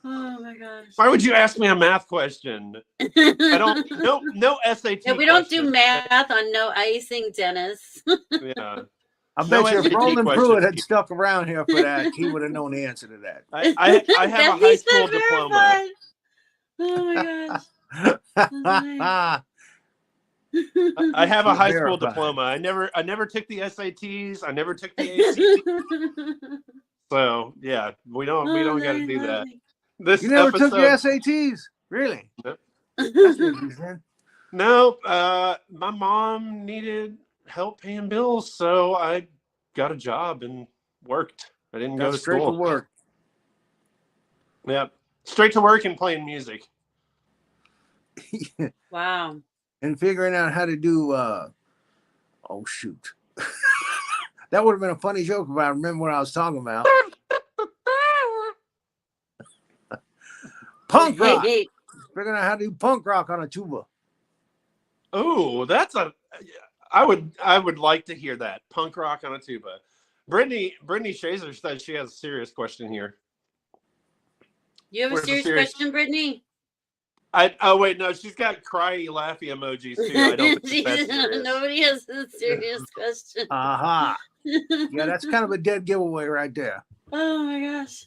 Oh my gosh. Why would you ask me a math question? I don't. No SAT. Yeah, we don't do math on No Icing, Dennis. Yeah. I bet you if SAT Roland question. Pruitt had stuck around here for that, he would have known the answer to that. I have a high school diploma. Oh my gosh. I have a high school diploma. I never took the SATs. I never took the ACTs. So yeah, we don't got to do that. You never took your SATs, really? No. That's interesting. No, my mom needed help paying bills, so I got a job and worked. I didn't go to Straight school. to work. Yeah, straight to work and playing music. Wow. And figuring out how to do. Oh shoot, that would have been a funny joke if I remember what I was talking about. Punk rock. Figuring out how to do punk rock on a tuba. Oh, I would like to hear that. Punk rock on a tuba. Brittany Shazer said she has a serious question here. You have a serious question, Brittany? Oh wait, no, she's got cryy laughy emojis too. I don't think that's serious. Nobody has a serious question. Aha. Yeah, that's kind of a dead giveaway right there. Oh my gosh.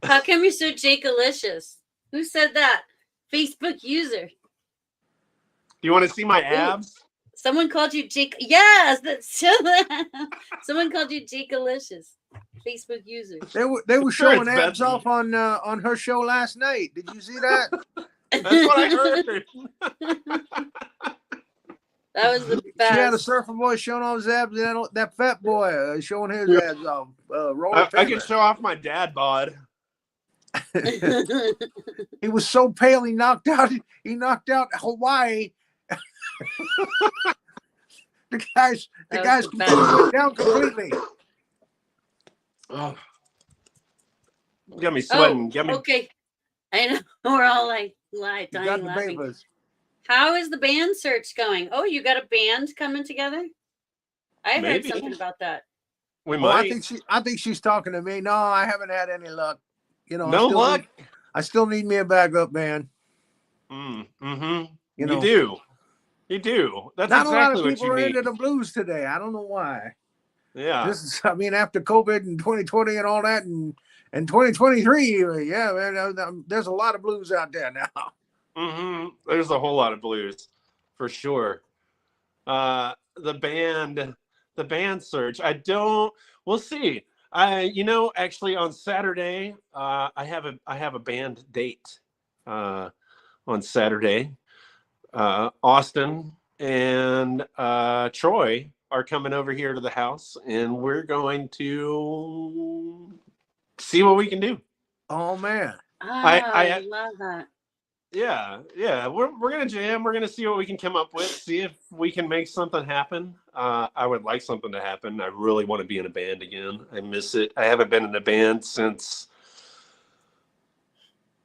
How come you're so Jake-alicious? Who said that? Facebook user. Do you want to see my abs? Someone called you Jake. Yes, someone called you Jake-alicious. Facebook user. They were showing abs off on her show last night. Did you see that? That's what I heard. That was the best. She had a surfer boy showing off his abs, and that fat boy showing his abs off. I can show off my dad bod. He was so pale he knocked out Hawaii. the guys went down completely. Oh. Got me sweating. Okay. I know we're all like dying laughing. How is the band search going? Oh, you got a band coming together? I heard something about that. We might. I think she's talking to me. No, I haven't had any luck. No luck. I still need me a backup band. Mm-hmm. You do. That's not exactly what you need. Not a lot of people are into the blues today. I don't know why. Yeah. After COVID and 2020 and all that, and 2023, yeah, man, there's a lot of blues out there now. Mm-hmm. There's a whole lot of blues, for sure. The band search. We'll see. Actually on Saturday, I have a band date on Saturday. Austin and Troy are coming over here to the house, and we're going to see what we can do. Oh man, I love that. Yeah, we're gonna jam. We're gonna see what we can come up with. See if we can make something happen. I would like something to happen. I really want to be in a band again. I miss it. I haven't been in a band since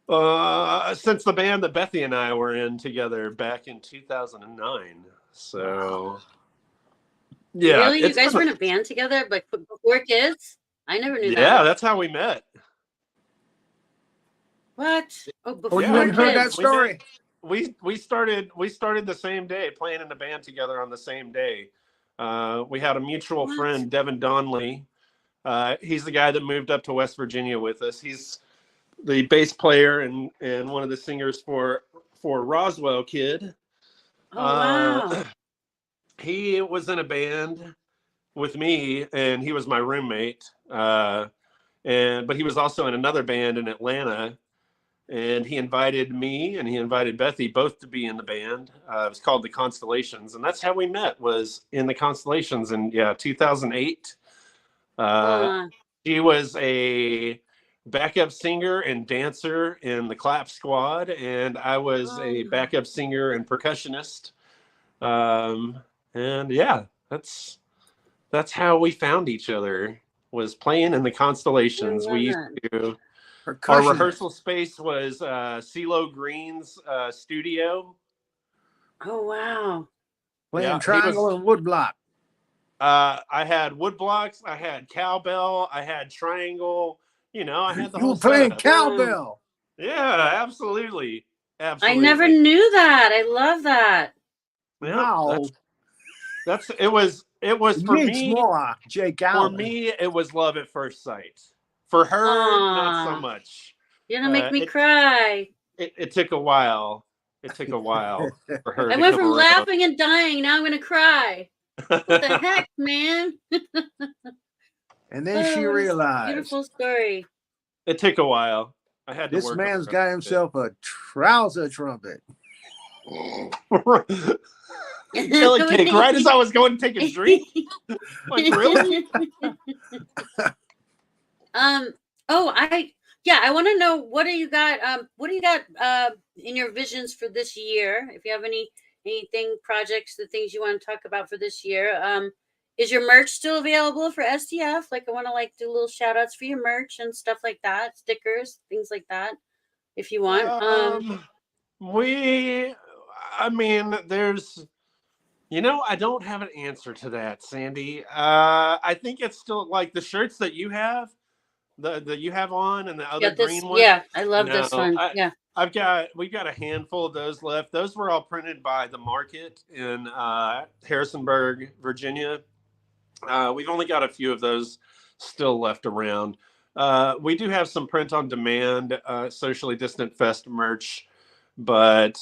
the band that Bethy and I were in together back in 2009. So yeah, really, you guys were in a band together, but before kids? I never knew that. Yeah, that's how we met. What? Oh, before you hadn't heard that story? we started the same day, playing in the band together on the same day. We had a mutual What? friend, Devin Donnelly. He's the guy that moved up to West Virginia with us. He's the bass player and one of the singers for Roswell Kid. Oh wow. He was in a band with me, and he was my roommate. But he was also in another band in Atlanta, and he invited me and he invited Bethy both to be in the band. It was called the Constellations, and that's how we met, was in the Constellations in 2008. She was a backup singer and dancer in the Clap Squad, and I was a backup singer and percussionist. And yeah, that's how we found each other, was playing in the Constellations. We used to. Our rehearsal space was CeeLo Green's studio. Oh wow. Playing triangle and woodblock. I had woodblocks, I had cowbell, I had triangle. I had the You whole were playing setup. cowbell. Yeah, absolutely. I never knew that. I love that. Yeah, Wow. it was for me. Jake For me, it was love at first sight. For her, not so much. You're gonna make me cry. It took a while. It took a while for her. I went from laughing and dying. Now I'm gonna cry. What the heck, man? And then she realized. Beautiful story. It took a while. I had to this man's got himself a trouser trumpet. Cake, right as I was going to take a drink. Like, really? I want to know, what do you got in your visions for this year? If you have anything, projects, the things you want to talk about for this year. Is your merch still available for SDF? Like, I want to do little shout outs for your merch and stuff like that, stickers, things like that, if you want. There's, I don't have an answer to that, Sandy. I think it's still like the shirts that you have, that you have on, and the other green one. Yeah, I love this one. We've got a handful of those left. Those were all printed by the Market in Harrisonburg, Virginia. We've only got a few of those still left around. We do have some print on demand, socially distant fest merch, but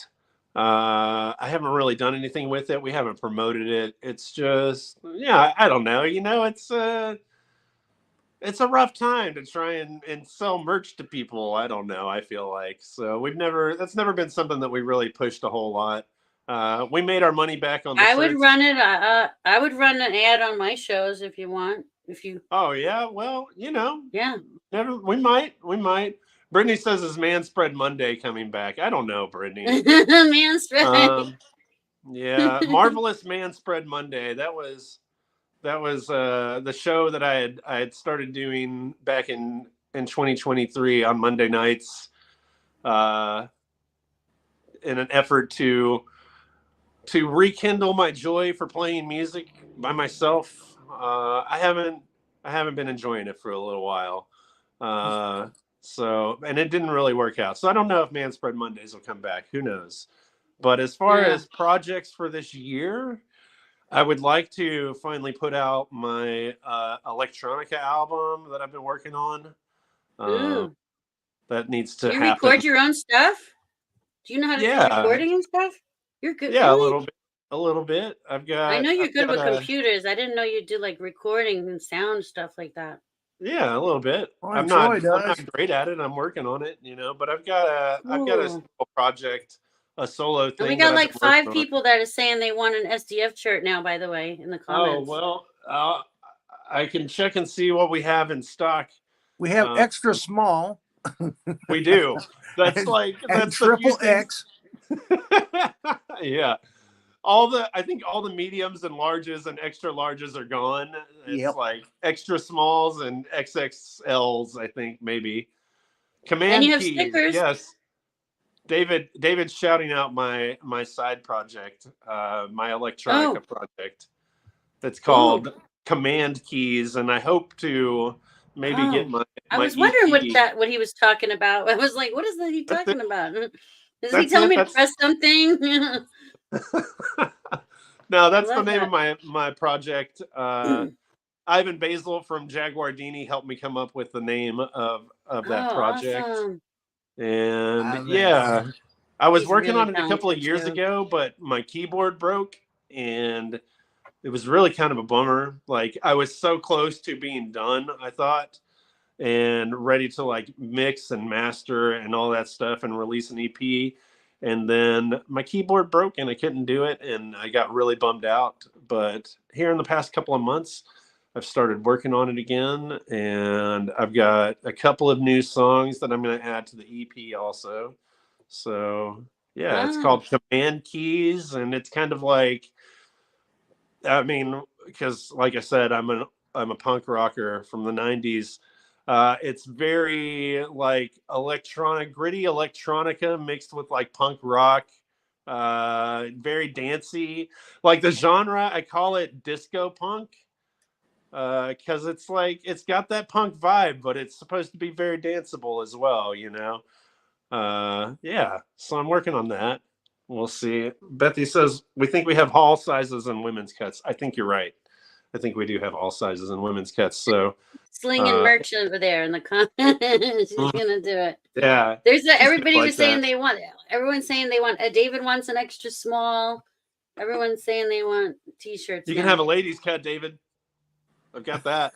I haven't really done anything with it. We haven't promoted it. It's just, I don't know. It's a rough time to try and sell merch to people. I don't know. I feel like, so that's never been something that we really pushed a whole lot. We made our money back on the shirts. Would run it. I would run an ad on my shows if you want. Oh yeah, well, yeah. We might. Brittany says is Man Spread Monday coming back. I don't know, Brittany. Man Spread. Yeah, Marvelous Man Spread Monday. That was the show that I had started doing back in 2023 on Monday nights, in an effort to rekindle my joy for playing music by myself. I haven't been enjoying it for a little while. And it didn't really work out. So I don't know if Man Spread Mondays will come back. Who knows? But as far as projects for this year, I would like to finally put out my electronica album that I've been working on. That needs to happen. You record your own stuff? Do you know how to do recording and stuff? You're good. Yeah, really? a little bit. I know you're good with computers. I didn't know you do recording and sound stuff like that. Yeah, a little bit. Well, I'm not great at it. I'm working on it, but I've got a small project, a solo thing. And we got 5 people that are saying they want an SDF shirt now, by the way, in the comments. Oh, well, I can check and see what we have in stock. We have extra small. We do. That's that's triple X. Yeah. I think all the mediums and larges and extra larges are gone. It's extra smalls and XXLs, I think, maybe. Command and you have keys, stickers. Yes. David's shouting out my side project, my electronica project. That's called Command Keys, and I hope to maybe get my I was wondering what he was talking about. I was like, what is he talking about? Does he That's tell it. me to That's press something? no, that's the love name that. of my project. Ivan Basil from Jaguar Dini helped me come up with the name of that Oh, project. awesome. And yeah, I was He's working really on it a couple of talented years too. ago, but my keyboard broke and it was really kind of a bummer. Like I was so close to being done, I thought, and ready to like mix and master and all that stuff and release an EP. And then my keyboard broke and I couldn't do it. And I got really bummed out. But here in the past couple of months, I've started working on it again. And I've got a couple of new songs that I'm going to add to the EP also. So yeah, it's Ah, called Command Keys. And it's kind of like, I mean, because like I said, I'm a punk rocker from the '90s. It's very like electronic, gritty electronica mixed with like punk rock. Very dancey. Like the genre, I call it disco punk because it's like it's got that punk vibe, but it's supposed to be very danceable as well. Yeah. So I'm working on that. We'll see. Bethy says we think we have all sizes and women's cuts. I think you're right. I think we do have all sizes and women's cuts. So slinging merch over there in the comments. She's gonna do it. yeah, Everybody like was saying that. they want. Everyone's saying they want. David wants an extra small. Everyone's saying they want t-shirts. You can now. have a ladies cut, David. I've got that.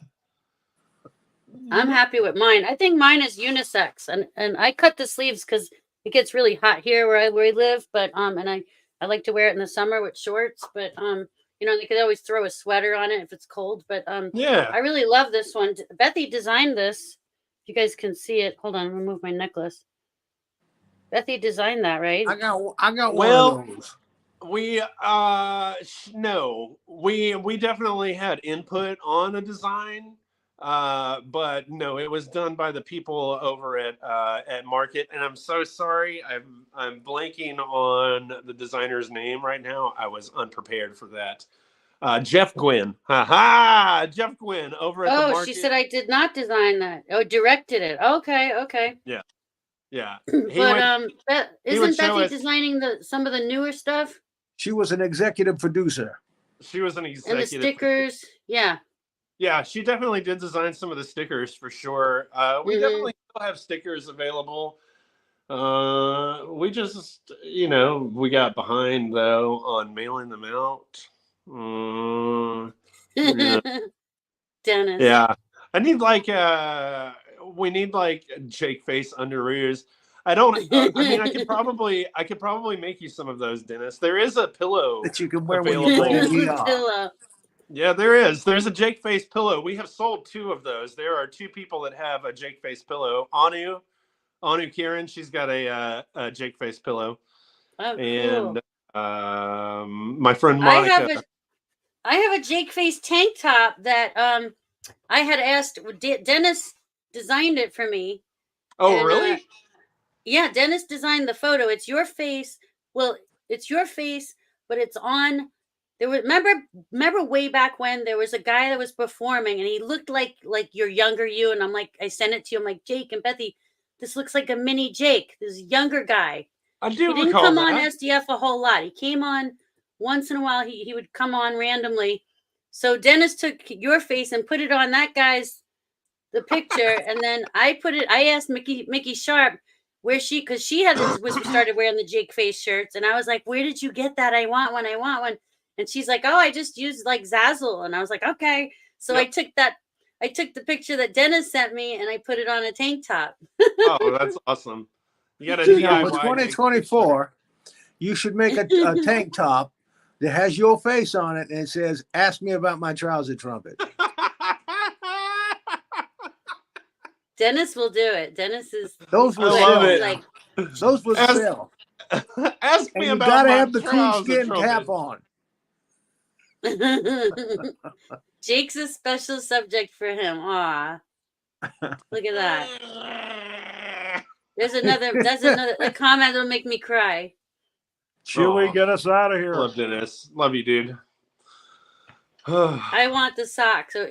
I'm happy with mine. I think mine is unisex, and I cut the sleeves because it gets really hot here where I live. But and I like to wear it in the summer with shorts. But they could always throw a sweater on it if it's cold. But Yeah. I really love this one. Bethy designed this. If you guys can see it, hold on, remove my necklace. Bethy designed that, right? I got Well, one of those. we no, we definitely had input on a design. But no, it was done by the people over at Market, and I'm so sorry. I'm blanking on the designer's name right now. I was unprepared for that. Jeff Gwynn. Jeff Gwynn over at the Market. She said I did not design that. Oh, directed it. Okay. Yeah. But isn't Bethy us, designing some of the newer stuff? She was an executive producer. She was an executive. And the stickers, yeah. Yeah, she definitely did design some of the stickers for sure. We definitely still have stickers available. We just, we got behind though on mailing them out. Yeah. Dennis. Yeah, I need we need like Jake face underoos. I don't. I mean, I could probably make you some of those, Dennis. There is a pillow that you can wear available. when you play VR. Pillow. Yeah, there is. There's a Jake face pillow. We have sold 2 of those. There are 2 people that have a Jake face pillow. Anu Kieran, she's got a Jake face pillow. Oh, and cool. My friend Monica. I have a Jake face tank top that I had asked. Dennis designed it for me. Oh, and, really? Yeah, Dennis designed the photo. It's your face. Well, it's your face, but it's on. There was remember way back when there was a guy that was performing and he looked like your younger you, and I'm like, I sent it to you. I'm like, Jake and Bethy, this looks like a mini Jake, this younger guy. I do. He didn't come on SDF a whole lot. He came on once in a while. He would come on randomly. So Dennis took your face and put it on that guy's the picture, and then I asked Mickey Sharp because she started wearing the Jake face shirts, and I was like, where did you get that? I want one. And she's like, oh, I just used like Zazzle. And I was like, okay. So yep. I took the picture that Dennis sent me and I put it on a tank top. Oh, that's awesome. You got a DIY. For 2024, you should make a tank top that has your face on it and it says, ask me about my trouser trumpet. Dennis will do it. Dennis is. Those will sell. Those will sell. Ask me about. You gotta have the coonskin cap on. Jake's a special subject for him. Aw. Look at that. That's another comment that'll make me cry. Chewy, get us out of here. Love Dennis. Love you, dude. I want the socks. So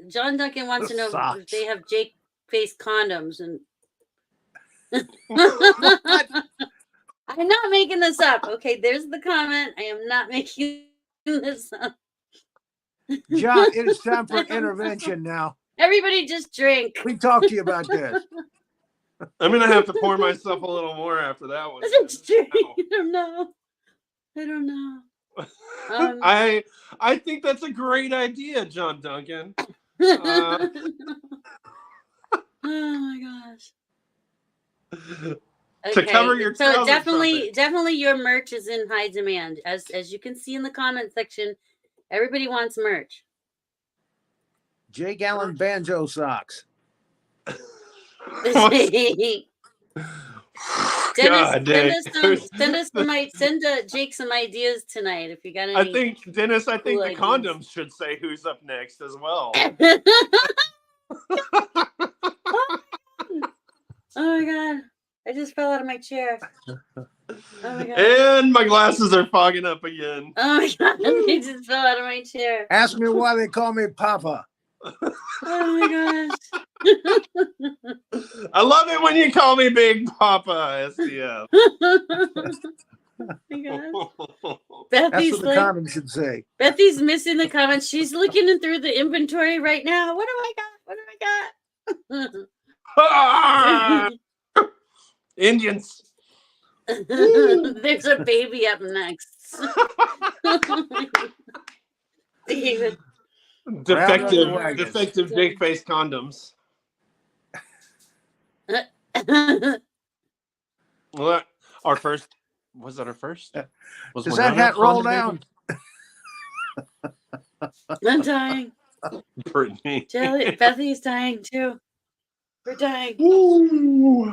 John Duncan wants to know if they have Jake face condoms and I'm not making this up. Okay, there's the comment. I am not making this up. John, it is time for intervention now. Everybody just drink. We talked to you about this. I'm gonna have to pour myself a little more after that one. Just drink. I don't know. I think that's a great idea, John Duncan. Oh my gosh. To cover your so trouser definitely your merch is in high demand. As you can see in the comment section, everybody wants merch. Jake Allen banjo socks. God, Send Jake some ideas tonight if you got any. I think the ideas. condoms should say who's up next as well. Oh my god. I just fell out of my chair. Oh my god. And my glasses are fogging up again. Oh my god. I just fell out of my chair. Ask me why they call me Papa. Oh my gosh. I love it when you call me Big Papa, SDF. Oh my gosh. That's Bethy's what the like, condom should say. Bethy's missing the comments. She's looking through the inventory right now. What do I got? Indians. There's a baby up next. David. Defective big face condoms. What? Our first? Was that our first? Does that hat roll down? I'm dying. Brittany. Bethy's dying too. We're dying. Ooh.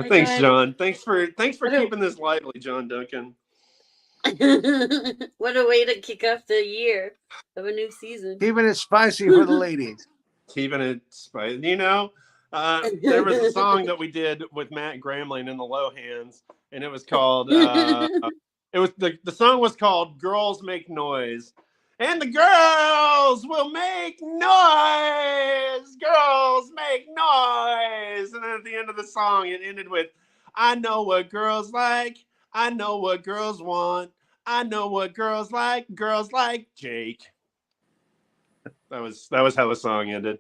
Thanks, God. John. Thanks for keeping this lively, John Duncan. What a way to kick off the year of a new season. Keeping it spicy for the ladies. Keeping it spicy. You know, there was a song that we did with Matt Gramling and the Lohans, and it was called the song was called Girls Make Noise. And the girls will make noise. Girls make noise. And then at the end of the song, it ended with, I know what girls like. I know what girls want. I know what girls like. Girls like Jake. That was how the song ended.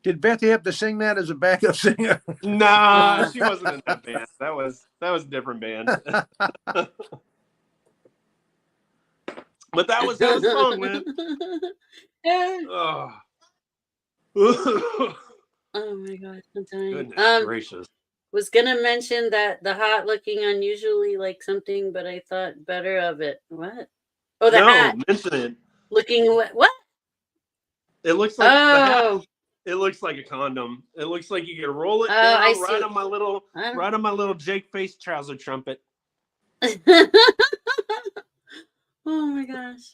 Did Bethy have to sing that as a backup singer? Nah, she wasn't in that band. That was a different band. But that was how the song went. Oh. Oh my god, I'm dying. Goodness gracious. Was gonna mention that the hat looking unusually like something, but I thought better of it. What? Oh, the hat. Mention it. Looking what? It looks like the hat. It looks like a condom. It looks like you can roll it down right on my little Jake face trouser trumpet. Oh my gosh.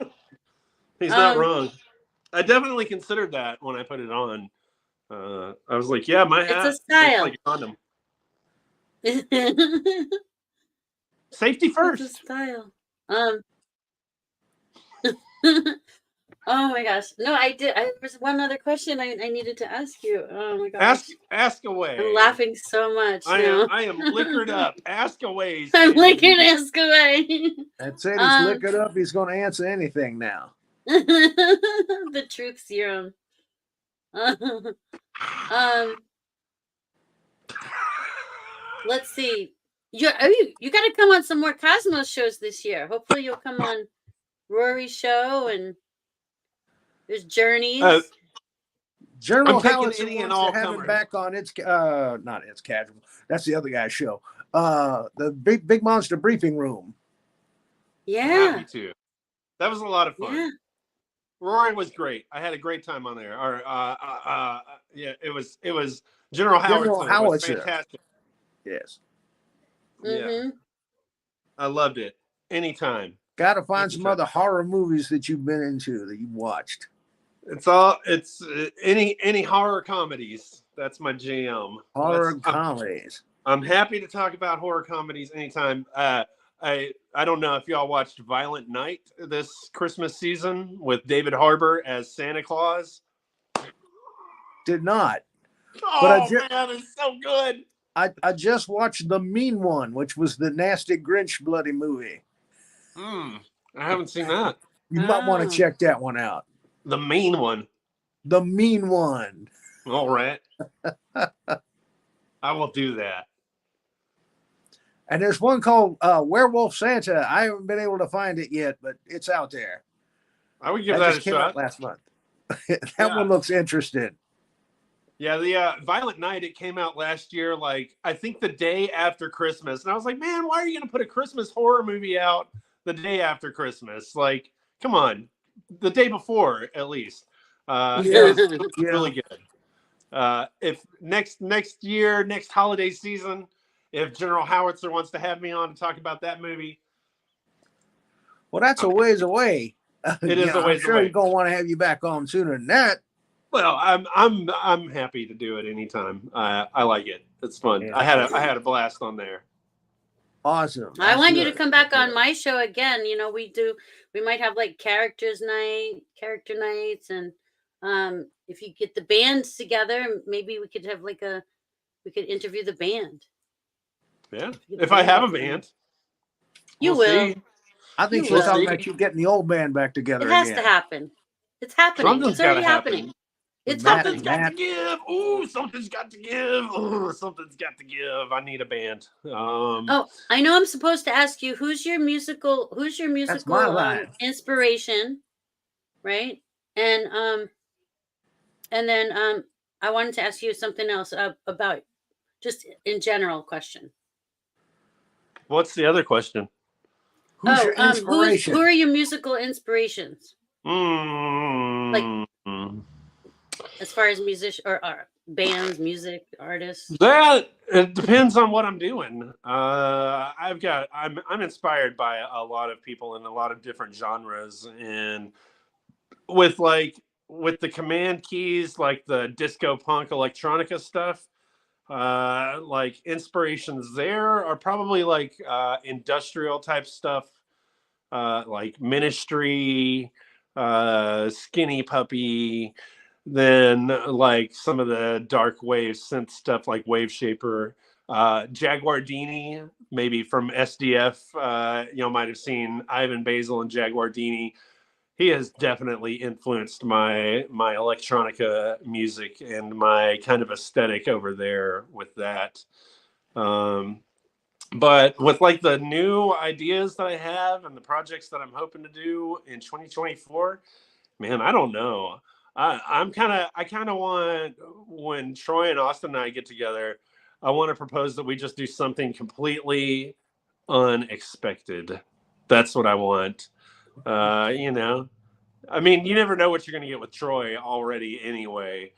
He's not wrong. I definitely considered that when I put it on. I was like, yeah, my hat it's a style. looks like a condom. Safety first. It's a style. Oh my gosh. No, I did. There's one other question I needed to ask you. Oh my gosh. Ask away. I'm laughing so much. I am liquored up. Ask away. I'm liquored. Ask away. That's it. He's liquored up. He's going to answer anything now. The truth serum. Let's see. You got to come on some more Cosmos shows this year. Hopefully, you'll come on Rory's show and there's Journeys. General Howitz wants to have him back on not It's Casual. That's the other guy's show. The Big Monster Briefing Room. Yeah. Me too. That was a lot of fun. Yeah. Rory was great. I had a great time on there. Yeah, it was General Howitz was fantastic. Yes. Mm-hmm. Yeah. I loved it. Anytime. Got to find some other horror movies that you've been into that you've watched. It's any horror comedies. That's my jam. Horror comedies. I'm happy to talk about horror comedies anytime. I don't know if y'all watched Violent Night this Christmas season with David Harbour as Santa Claus. Did not. Oh, man, it's so good. I just watched The Mean One, which was the nasty Grinch bloody movie. I haven't seen that. You might want to Oh. check that one out. The Mean One. The Mean One. All right. I will do that. And there's one called Werewolf Santa. I haven't been able to find it yet, but it's out there. I would give that a just came out shot. last month. That one looks interesting. Yeah, the Violent Night, it came out last year, like, I think the day after Christmas. And I was like, man, why are you going to put a Christmas horror movie out the day after Christmas? Like, come on. The day before, at least. It was really good. If next year, next holiday season, if General Howitzer wants to have me on to talk about that movie. Well, that's a ways away. It is a ways I'm sure away. he's going to want to have you back on sooner than that. Well, I'm happy to do it anytime. I like it. It's fun. Yeah. I had a blast on there. Awesome. I want you to come back on my show again. You know, we might have like character nights, and if you get the bands together, maybe we could have we could interview the band. Yeah. If I have a band. You will. See. I think You she's talking will. about you getting the old band back together It has again. to happen. It's happening. Something's It's already gotta happen. happening. It's Something's happening. got to give. Ooh, something's got to give. Ooh, something's got to give. I need a band. Oh, I know I'm supposed to ask you who's your musical my line. inspiration, right? And then I wanted to ask you something else about just in general question. What's the other question? Who's your inspiration? Who are your musical inspirations? As far as musician or bands, music, artists? That it depends on what I'm doing. I'm inspired by a lot of people in a lot of different genres, and with the command keys, like the disco punk electronica stuff, like inspirations there are probably like industrial type stuff, like Ministry, Skinny Puppy. Then like some of the dark wave synth stuff like Wave Shaper, Jaguardini, maybe from SDF. Might have seen Ivan Basil and Jaguardini. He has definitely influenced my electronica music and my kind of aesthetic over there with that. But with like the new ideas that I have and the projects that I'm hoping to do in 2024, man, I don't know. I kind of want, when Troy and Austin and I get together, I want to propose that we just do something completely unexpected. That's what I want. I mean, you never know what you're going to get with Troy already anyway.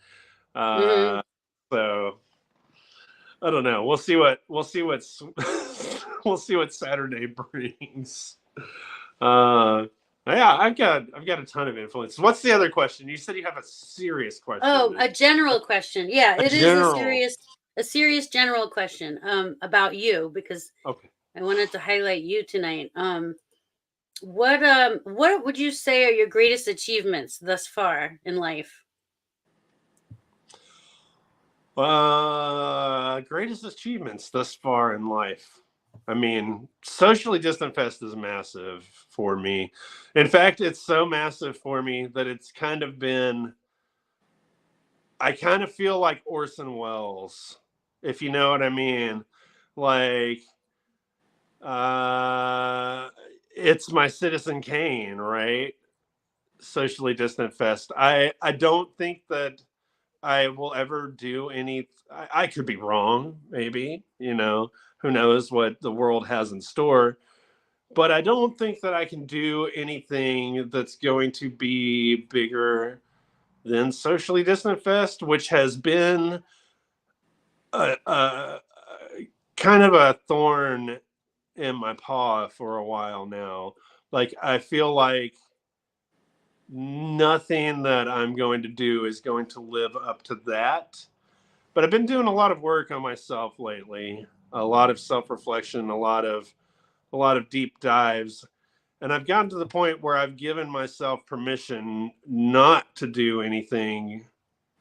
So I don't know. We'll see what we'll see what Saturday brings. Yeah, I've got a ton of influence. What's the other question? You said you have a serious question. Oh, a general question. Yeah, it is a serious general question about you, because I wanted to highlight you tonight. What would you say are your greatest achievements thus far in life? Greatest achievements thus far in life. I mean, Socially Distant Fest is massive for me. In fact, it's so massive for me that it's kind of been, I kind of feel like Orson Welles, if you know what I mean. Like, it's my Citizen Kane, right? Socially Distant Fest. I don't think that I will ever do any. I could be wrong, maybe, who knows what the world has in store, but I don't think that I can do anything that's going to be bigger than Socially Distant Fest, which has been a kind of a thorn in my paw for a while now. Like, I feel like nothing that I'm going to do is going to live up to that. But I've been doing a lot of work on myself lately, a lot of self-reflection, a lot of deep dives. And I've gotten to the point where I've given myself permission not to do anything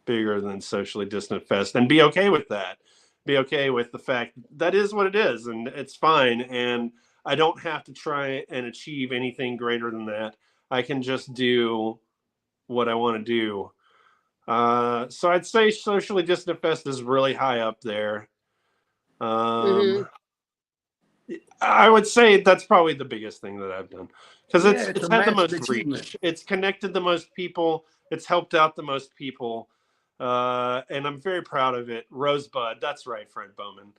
bigger than Socially Distant Fest and be okay with that, be okay with the fact that is what it is, and it's fine. And I don't have to try and achieve anything greater than that. I can just do what I want to do. So I'd say Socially Distant Fest is really high up there. I would say that's probably the biggest thing that I've done, because it's had the most reach. It's connected the most people. It's helped out the most people, and I'm very proud of it. Rosebud, that's right, Fred Bowman.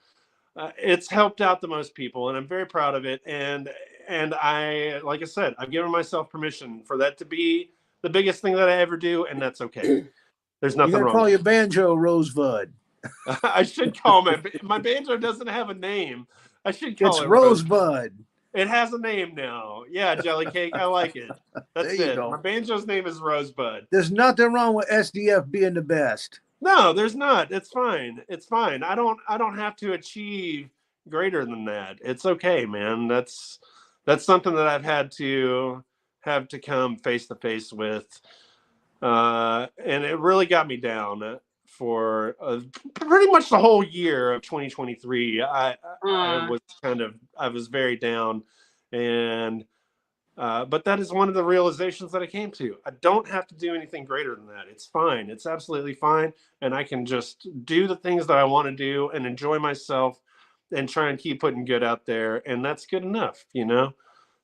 It's helped out the most people, and I'm very proud of it. And I, like I said, I've given myself permission for that to be the biggest thing that I ever do, and that's okay. There's nothing wrong. You gotta call your banjo Rosebud. I should call my banjo doesn't have a name. I should call it Rosebud. It has a name now. Yeah, Jelly Cake. I like it. That's it. Go. My banjo's name is Rosebud. There's nothing wrong with SDF being the best. No, there's not. It's fine. It's fine. I don't have to achieve greater than that. It's okay, man. That's something that I've had to come face to face with. And it really got me down for pretty much the whole year of 2023. I was very down, and but that is one of the realizations that I came to. I don't have to do anything greater than that. It's fine. It's absolutely fine, and I can just do the things that I want to do and enjoy myself and try and keep putting good out there, and that's good enough,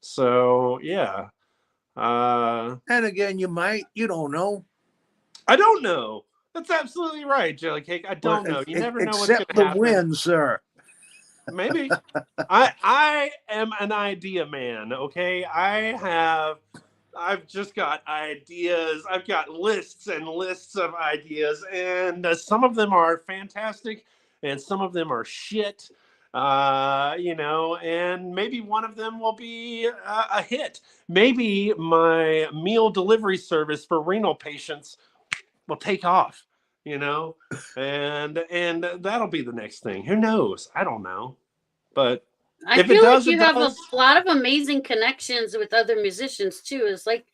So yeah. And again, you don't know. I don't know. That's absolutely right, Jelly Cake. I don't know. You never know what's going to happen. Except the win, sir. Maybe. I am an idea man, okay? I've just got ideas. I've got lists and lists of ideas, and some of them are fantastic, and some of them are shit. And maybe one of them will be a hit. Maybe my meal delivery service for renal patients will take off, and that'll be the next thing. Who knows? I don't know. But I feel like you have a lot of amazing connections with other musicians too. It's like,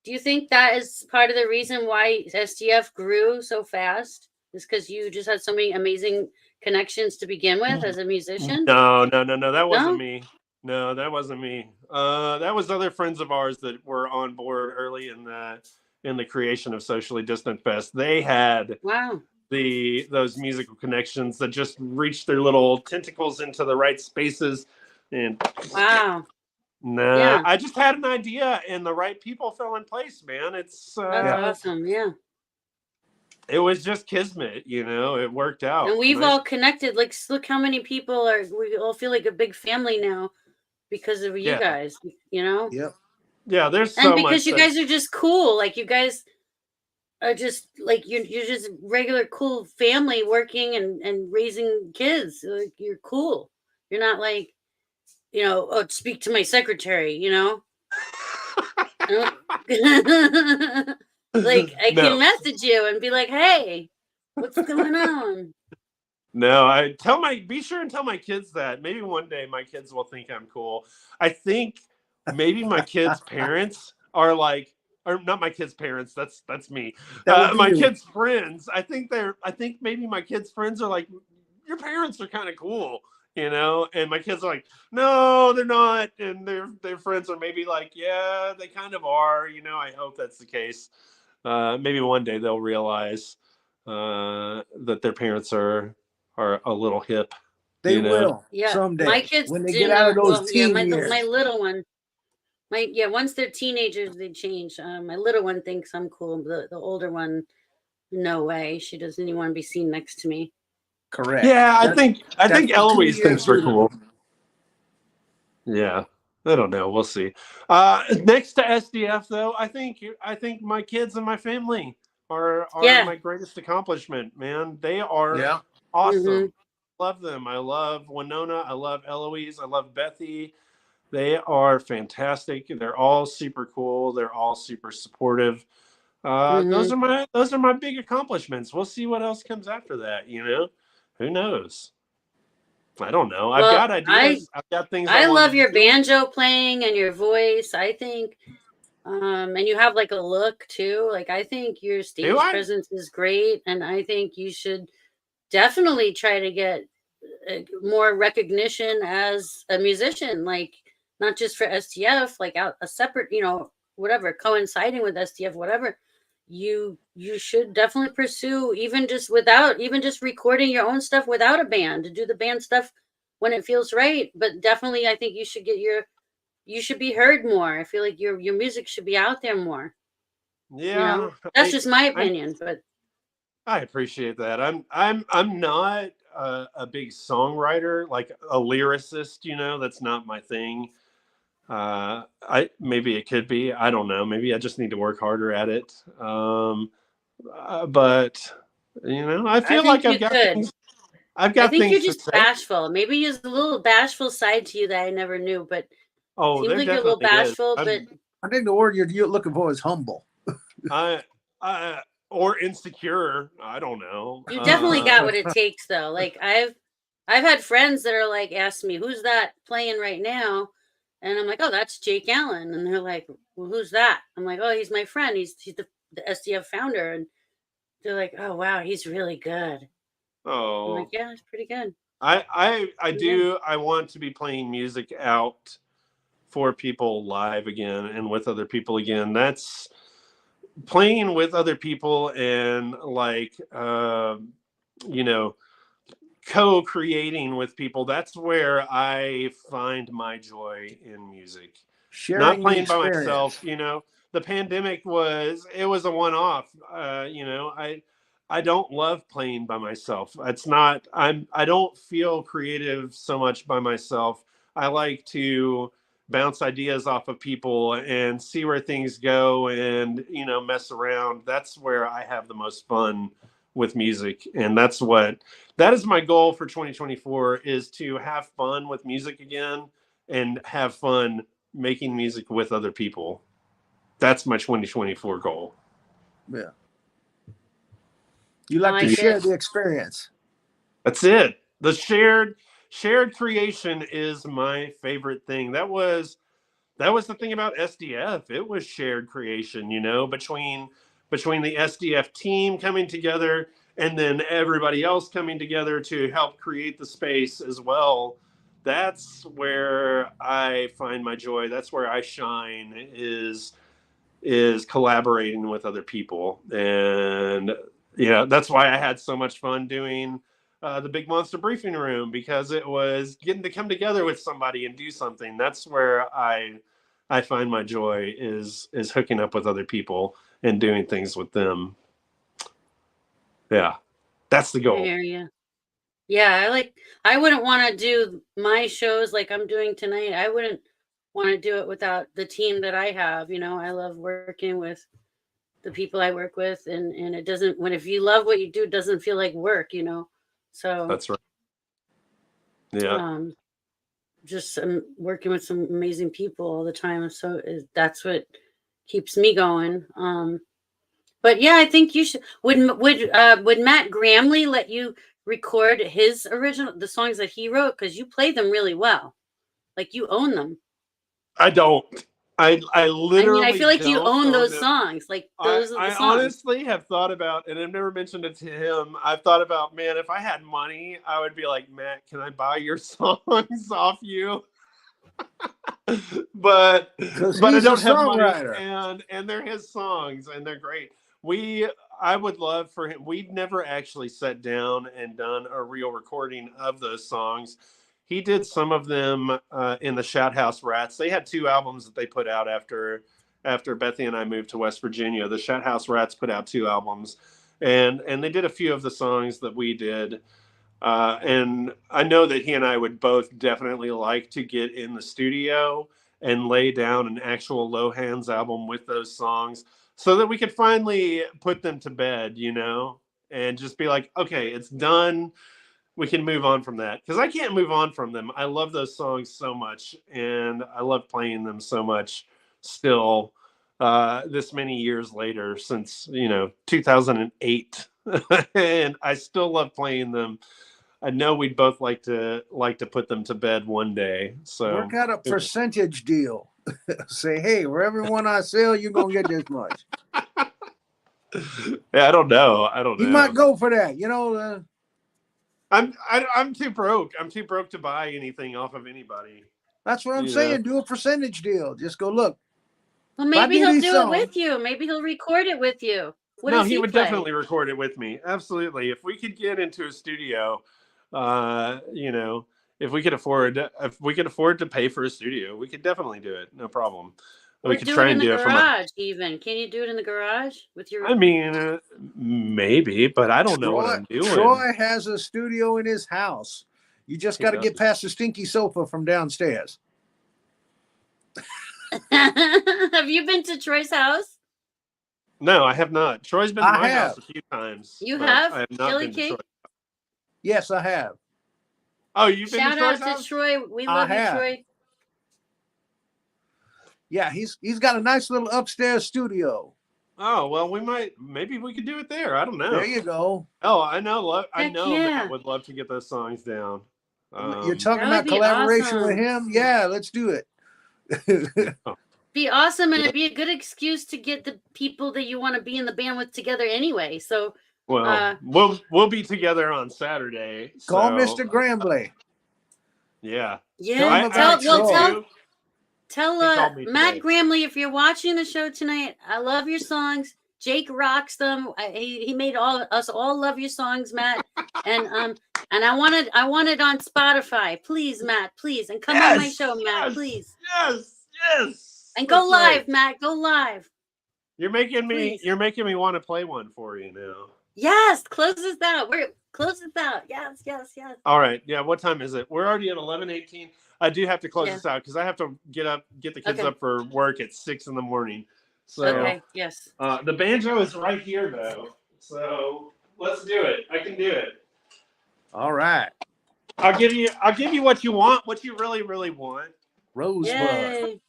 do you think that is part of the reason why SDF grew so fast? Is because you just had so many amazing connections to begin with as a musician? No. That wasn't me. No, that wasn't me. That was other friends of ours that were on board early in the creation of Socially Distant Fest. They had those musical connections that just reached their little tentacles into the right spaces. And I just had an idea, and the right people fell in place, man. It's that's awesome. Yeah. It was just kismet, it worked out. And we've all connected. Like, look how many people we all feel like a big family now because of you guys, Yep. Yeah, there's so much. And because you guys are just cool. Like, you guys are just like, you're just regular cool family working and raising kids. Like, you're cool. You're not like, speak to my secretary, Like, I can message you and be like, hey, what's going on? No, be sure and tell my kids that. Maybe one day my kids will think I'm cool. I think maybe my kids' parents are like, or not my kids' parents. That's me. My kids' friends. I think maybe my kids' friends are like, your parents are kind of cool, and my kids are like, no, they're not. And their friends are maybe like, yeah, they kind of are. I hope that's the case. Maybe one day they'll realize that their parents are a little hip. They will. Yeah. Someday. My kids when they get out of those teen years. My little one. Once they're teenagers, they change. My little one thinks I'm cool. The older one, no way. She doesn't even want to be seen next to me. Correct. Yeah, I think Eloise thinks we're cool. Yeah. I don't know. We'll see. Next to SDF, though, I think my kids and my family are my greatest accomplishment, man. They are awesome. Mm-hmm. Love them. I love Winona. I love Eloise. I love Bethy. They are fantastic. They're all super cool. They're all super supportive. Those are my big accomplishments. We'll see what else comes after that. Who knows? I don't know. I've got ideas. I've got things. I love your banjo playing and your voice. I think, and you have like a look too. Like, I think your stage presence is great, and I think you should definitely try to get more recognition as a musician, like not just for STF, like out a separate, whatever, coinciding with STF, whatever. You should definitely pursue even just recording your own stuff without a band, to do the band stuff when it feels right. But definitely, I think you should be heard more. I feel like your music should be out there more. Yeah, That's just my opinion, but I appreciate that. I'm not a big songwriter, like a lyricist. That's not my thing. Maybe it could be. I don't know. Maybe I just need to work harder at it. But I feel like I've got things. I've got I think you're things to just say. bashful. Maybe there's a little bashful side to you that I never knew, but seems There like you're a little definitely is. bashful. But I think the word you're looking for is humble. Or insecure. I don't know. You definitely got what it takes, though. Like I've had friends that are like, ask me, who's that playing right now? And I'm like, oh, that's Jake Allen. And they're like, well, who's that? I'm like, oh, he's my friend. He's the SDF founder. And they're like, oh, wow, he's really good. Oh, I'm like, yeah, it's pretty good. I do. I want to be playing music out for people live again and with other people again. That's playing with other people and co-creating with people. That's where I find my joy in music. Sharing Not playing the by experience. myself. The pandemic was a one-off. I don't love playing by myself. I don't feel creative so much by myself. I like to bounce ideas off of people and see where things go and mess around. That's where I have the most fun with music, and that is my goal for 2024, is to have fun with music again and have fun making music with other people. That's my 2024 goal. Yeah. You like to share the experience. That's it. The shared creation is my favorite thing. That was the thing about SDF. It was shared creation, between the SDF team coming together and then everybody else coming together to help create the space as well. That's where I find my joy. That's where I shine, is collaborating with other people. And that's why I had so much fun doing the Big Monster Briefing Room, because it was getting to come together with somebody and do something. That's where I find my joy, is hooking up with other people and doing things with them. Yeah, that's the goal. I hear you. Yeah, I wouldn't want to do my shows like I'm doing tonight. I wouldn't want to do it without the team that I have. I love working with the people I work with, and it doesn't, if you love what you do, it doesn't feel like work, So that's right. Yeah. Just working with some amazing people all the time. So that's what keeps me going. But yeah, I think you should. Would Matt Gramley let you record the songs that he wrote? Because you play them really well, like you own them. I don't. I literally. I feel like you own those songs. Like those are the songs. I honestly have thought about, and I've never mentioned it to him. I've thought about, man, if I had money, I would be like, Matt, can I buy your songs off you? but I don't have money, and they're his songs, and they're great. I would love for him. We've never actually sat down and done a real recording of those songs. He did some of them in the Shout House Rats. They had 2 albums that they put out after Bethy and I moved to West Virginia. The Shout House Rats put out 2 albums, and they did a few of the songs that we did. And I know that he and I would both definitely like to get in the studio and lay down an actual Low Hands album with those songs, so that we could finally put them to bed, and just be like, okay, it's done. We can move on from that, because I can't move on from them. I love those songs so much, and I love playing them so much still, this many years later, since 2008, and I still love playing them. I know we'd both like to put them to bed one day. So work out a percentage deal. Say, hey, for every one I sell, you're gonna get this much. Yeah, I don't know. You might go for that, I'm too broke. I'm too broke to buy anything off of anybody. That's what I'm You saying. know? Do a percentage deal. Just go look. Well, If I maybe do he'll these do it songs, with you. Maybe he'll record it with you. What No, does he he would play? definitely record it with me. Absolutely. If we could get into a studio, you know, if we could afford to pay for a studio, we could definitely do it. No problem. Or We could do try it in and the do it from a. garage even. Can you do it in the garage with your I mean, maybe, but I don't know what I'm doing. Troy has a studio in his house. You just He got to does. get past the stinky sofa from downstairs. Have you been to Troy's house? No, I have not. Troy's been to I my have. house a few times. You but have? I have not Chili been to cake? Troy. Yes, I have. Oh, you've been to Shout Troy's out to house? Troy. We I love you, have. Troy. Yeah, he's got a nice little upstairs studio. Oh, well, maybe we could do it there. I don't know. There you go. Oh, I know. Heck Matt yeah. would love to get those songs down. You're talking That would about be collaboration with awesome. him? Yeah, let's do it. Be awesome, and it'd be a good excuse to get the people that you want to be in the band with together anyway. So, Well, we'll be together on Saturday. Call so, Mr. Grambly. Yeah. yeah, him about tell He called me Matt today. Gramley, if you're watching the show tonight, I love your songs. Jake rocks them. He made us all love your songs, Matt. And I want it on Spotify, please, Matt, please, and come on my show, Matt, please. Yes. And go That's live, right. Matt. Go live. You're making me Please. want to play one for you now. Yes, close this out. Close this out. Yes. All right. Yeah. What time is it? We're already at 11:18. I do have to close Yeah. this out because I have to get the kids Okay. up for work at 6 a.m. So Okay. Yes. the banjo is right here though. So let's do it. I can do it. All right. I'll give you what you want, what you really, really want. Rosebud. Yay.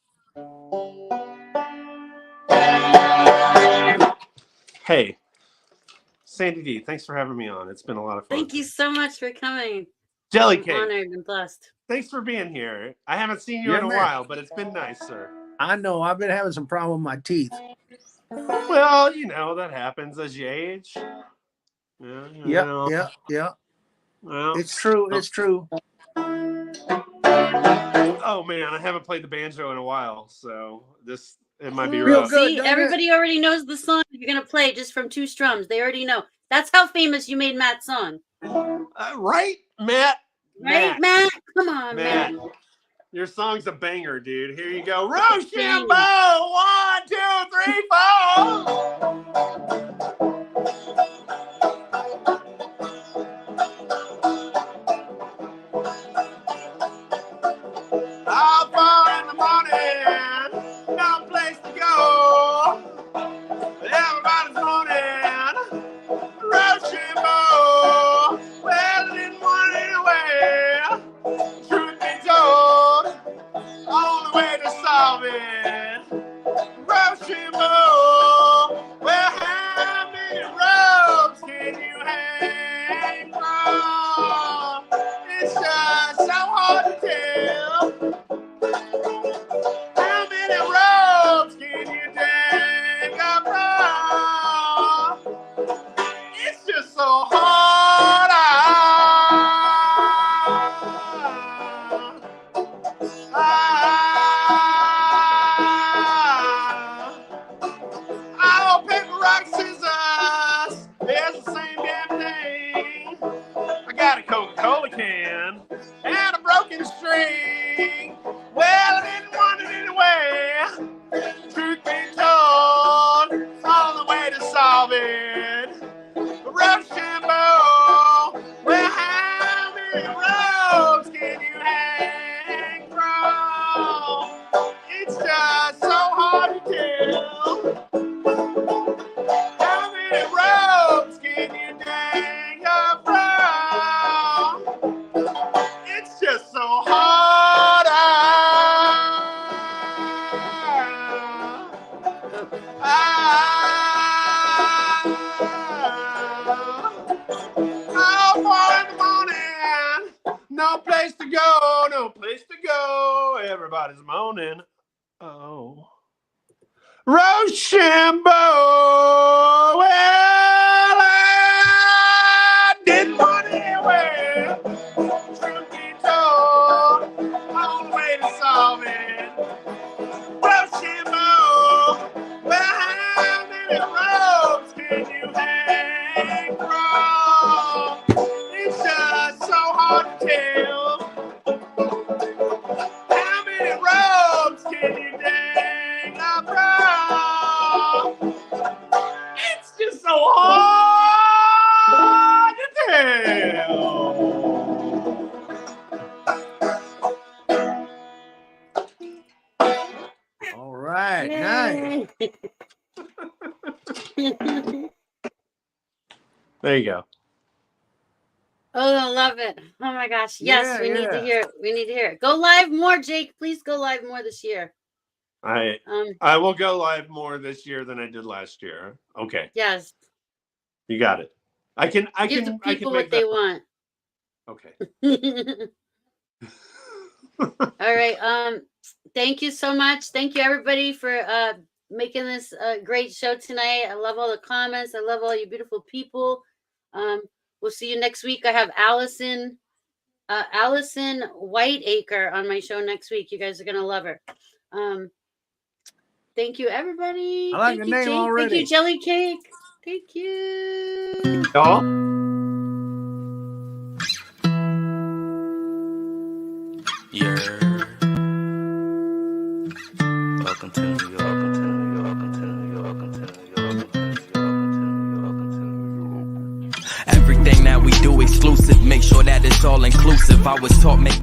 Hey, Sandy D, thanks for having me on. It's been a lot of fun. Thank you so much for coming. Jelly I'm cake. honored and blessed. Thanks for being here. I haven't seen you Yeah, in a man. while, but it's been nice, sir. I know. I've been having some problem with my teeth. Well, that happens as you age. Yeah. Well, It's true. It's true. oh man, I haven't played the banjo in a while, so it might be Real rough. good. See, don't everybody already knows the song you're gonna play just from 2 strums. They already know. That's how famous you made Matt's song, Right, Matt? right, Matt? Come on, Matt. Your song's a banger, dude. Here you go. Rochambeau! 1, 2, 3, 4. Out far in the morning, no place to go. Everybody's moaning. Rochambeau! Well, I didn't want it anyway. Truth be told, only way to solve it. Rochambeau! Well, how many ropes can you hang from? It's just so hard to tell. How many ropes can you hang from? It's just so hard. I'll pick rock, scissors. It's the same damn thing. I got a Coca-Cola can and a broken string. Well, I didn't want it anyway. Truth be told, only way to solve it. Rochambeau. Well, how many ropes can you hang from? It's just so hard to tell. How many ropes can you hang from? It's just so hard. How far in the morning? No place to go, no place to go. Everybody's moaning. Oh. Rochambeau. Well, I didn't want it anyway. There you go. Oh, I love it. Oh my gosh. Yes, Yeah, we need to yeah. hear it. We need to hear it. Go live more, Jake. Please go live more this year. I will go live more this year than I did last year. Okay. Yes. You got it. I can Give the I people can make what they that. want. Okay. All right. Thank you so much. Thank you everybody for making this a great show tonight. I love all the comments. I love all you beautiful people. We'll see you next week. I have Allison Whiteacre on my show next week. You guys are gonna love her. Thank you, everybody. I like Thank the you, name Jake. already. Thank you, Jelly Cake. Thank you. Y'all? Yeah. Welcome to New York. Welcome to New York. Welcome to New York. Welcome to New York. Welcome to New York. Welcome to New York. Everything that we do exclusive. Make sure that it's all inclusive. I was taught make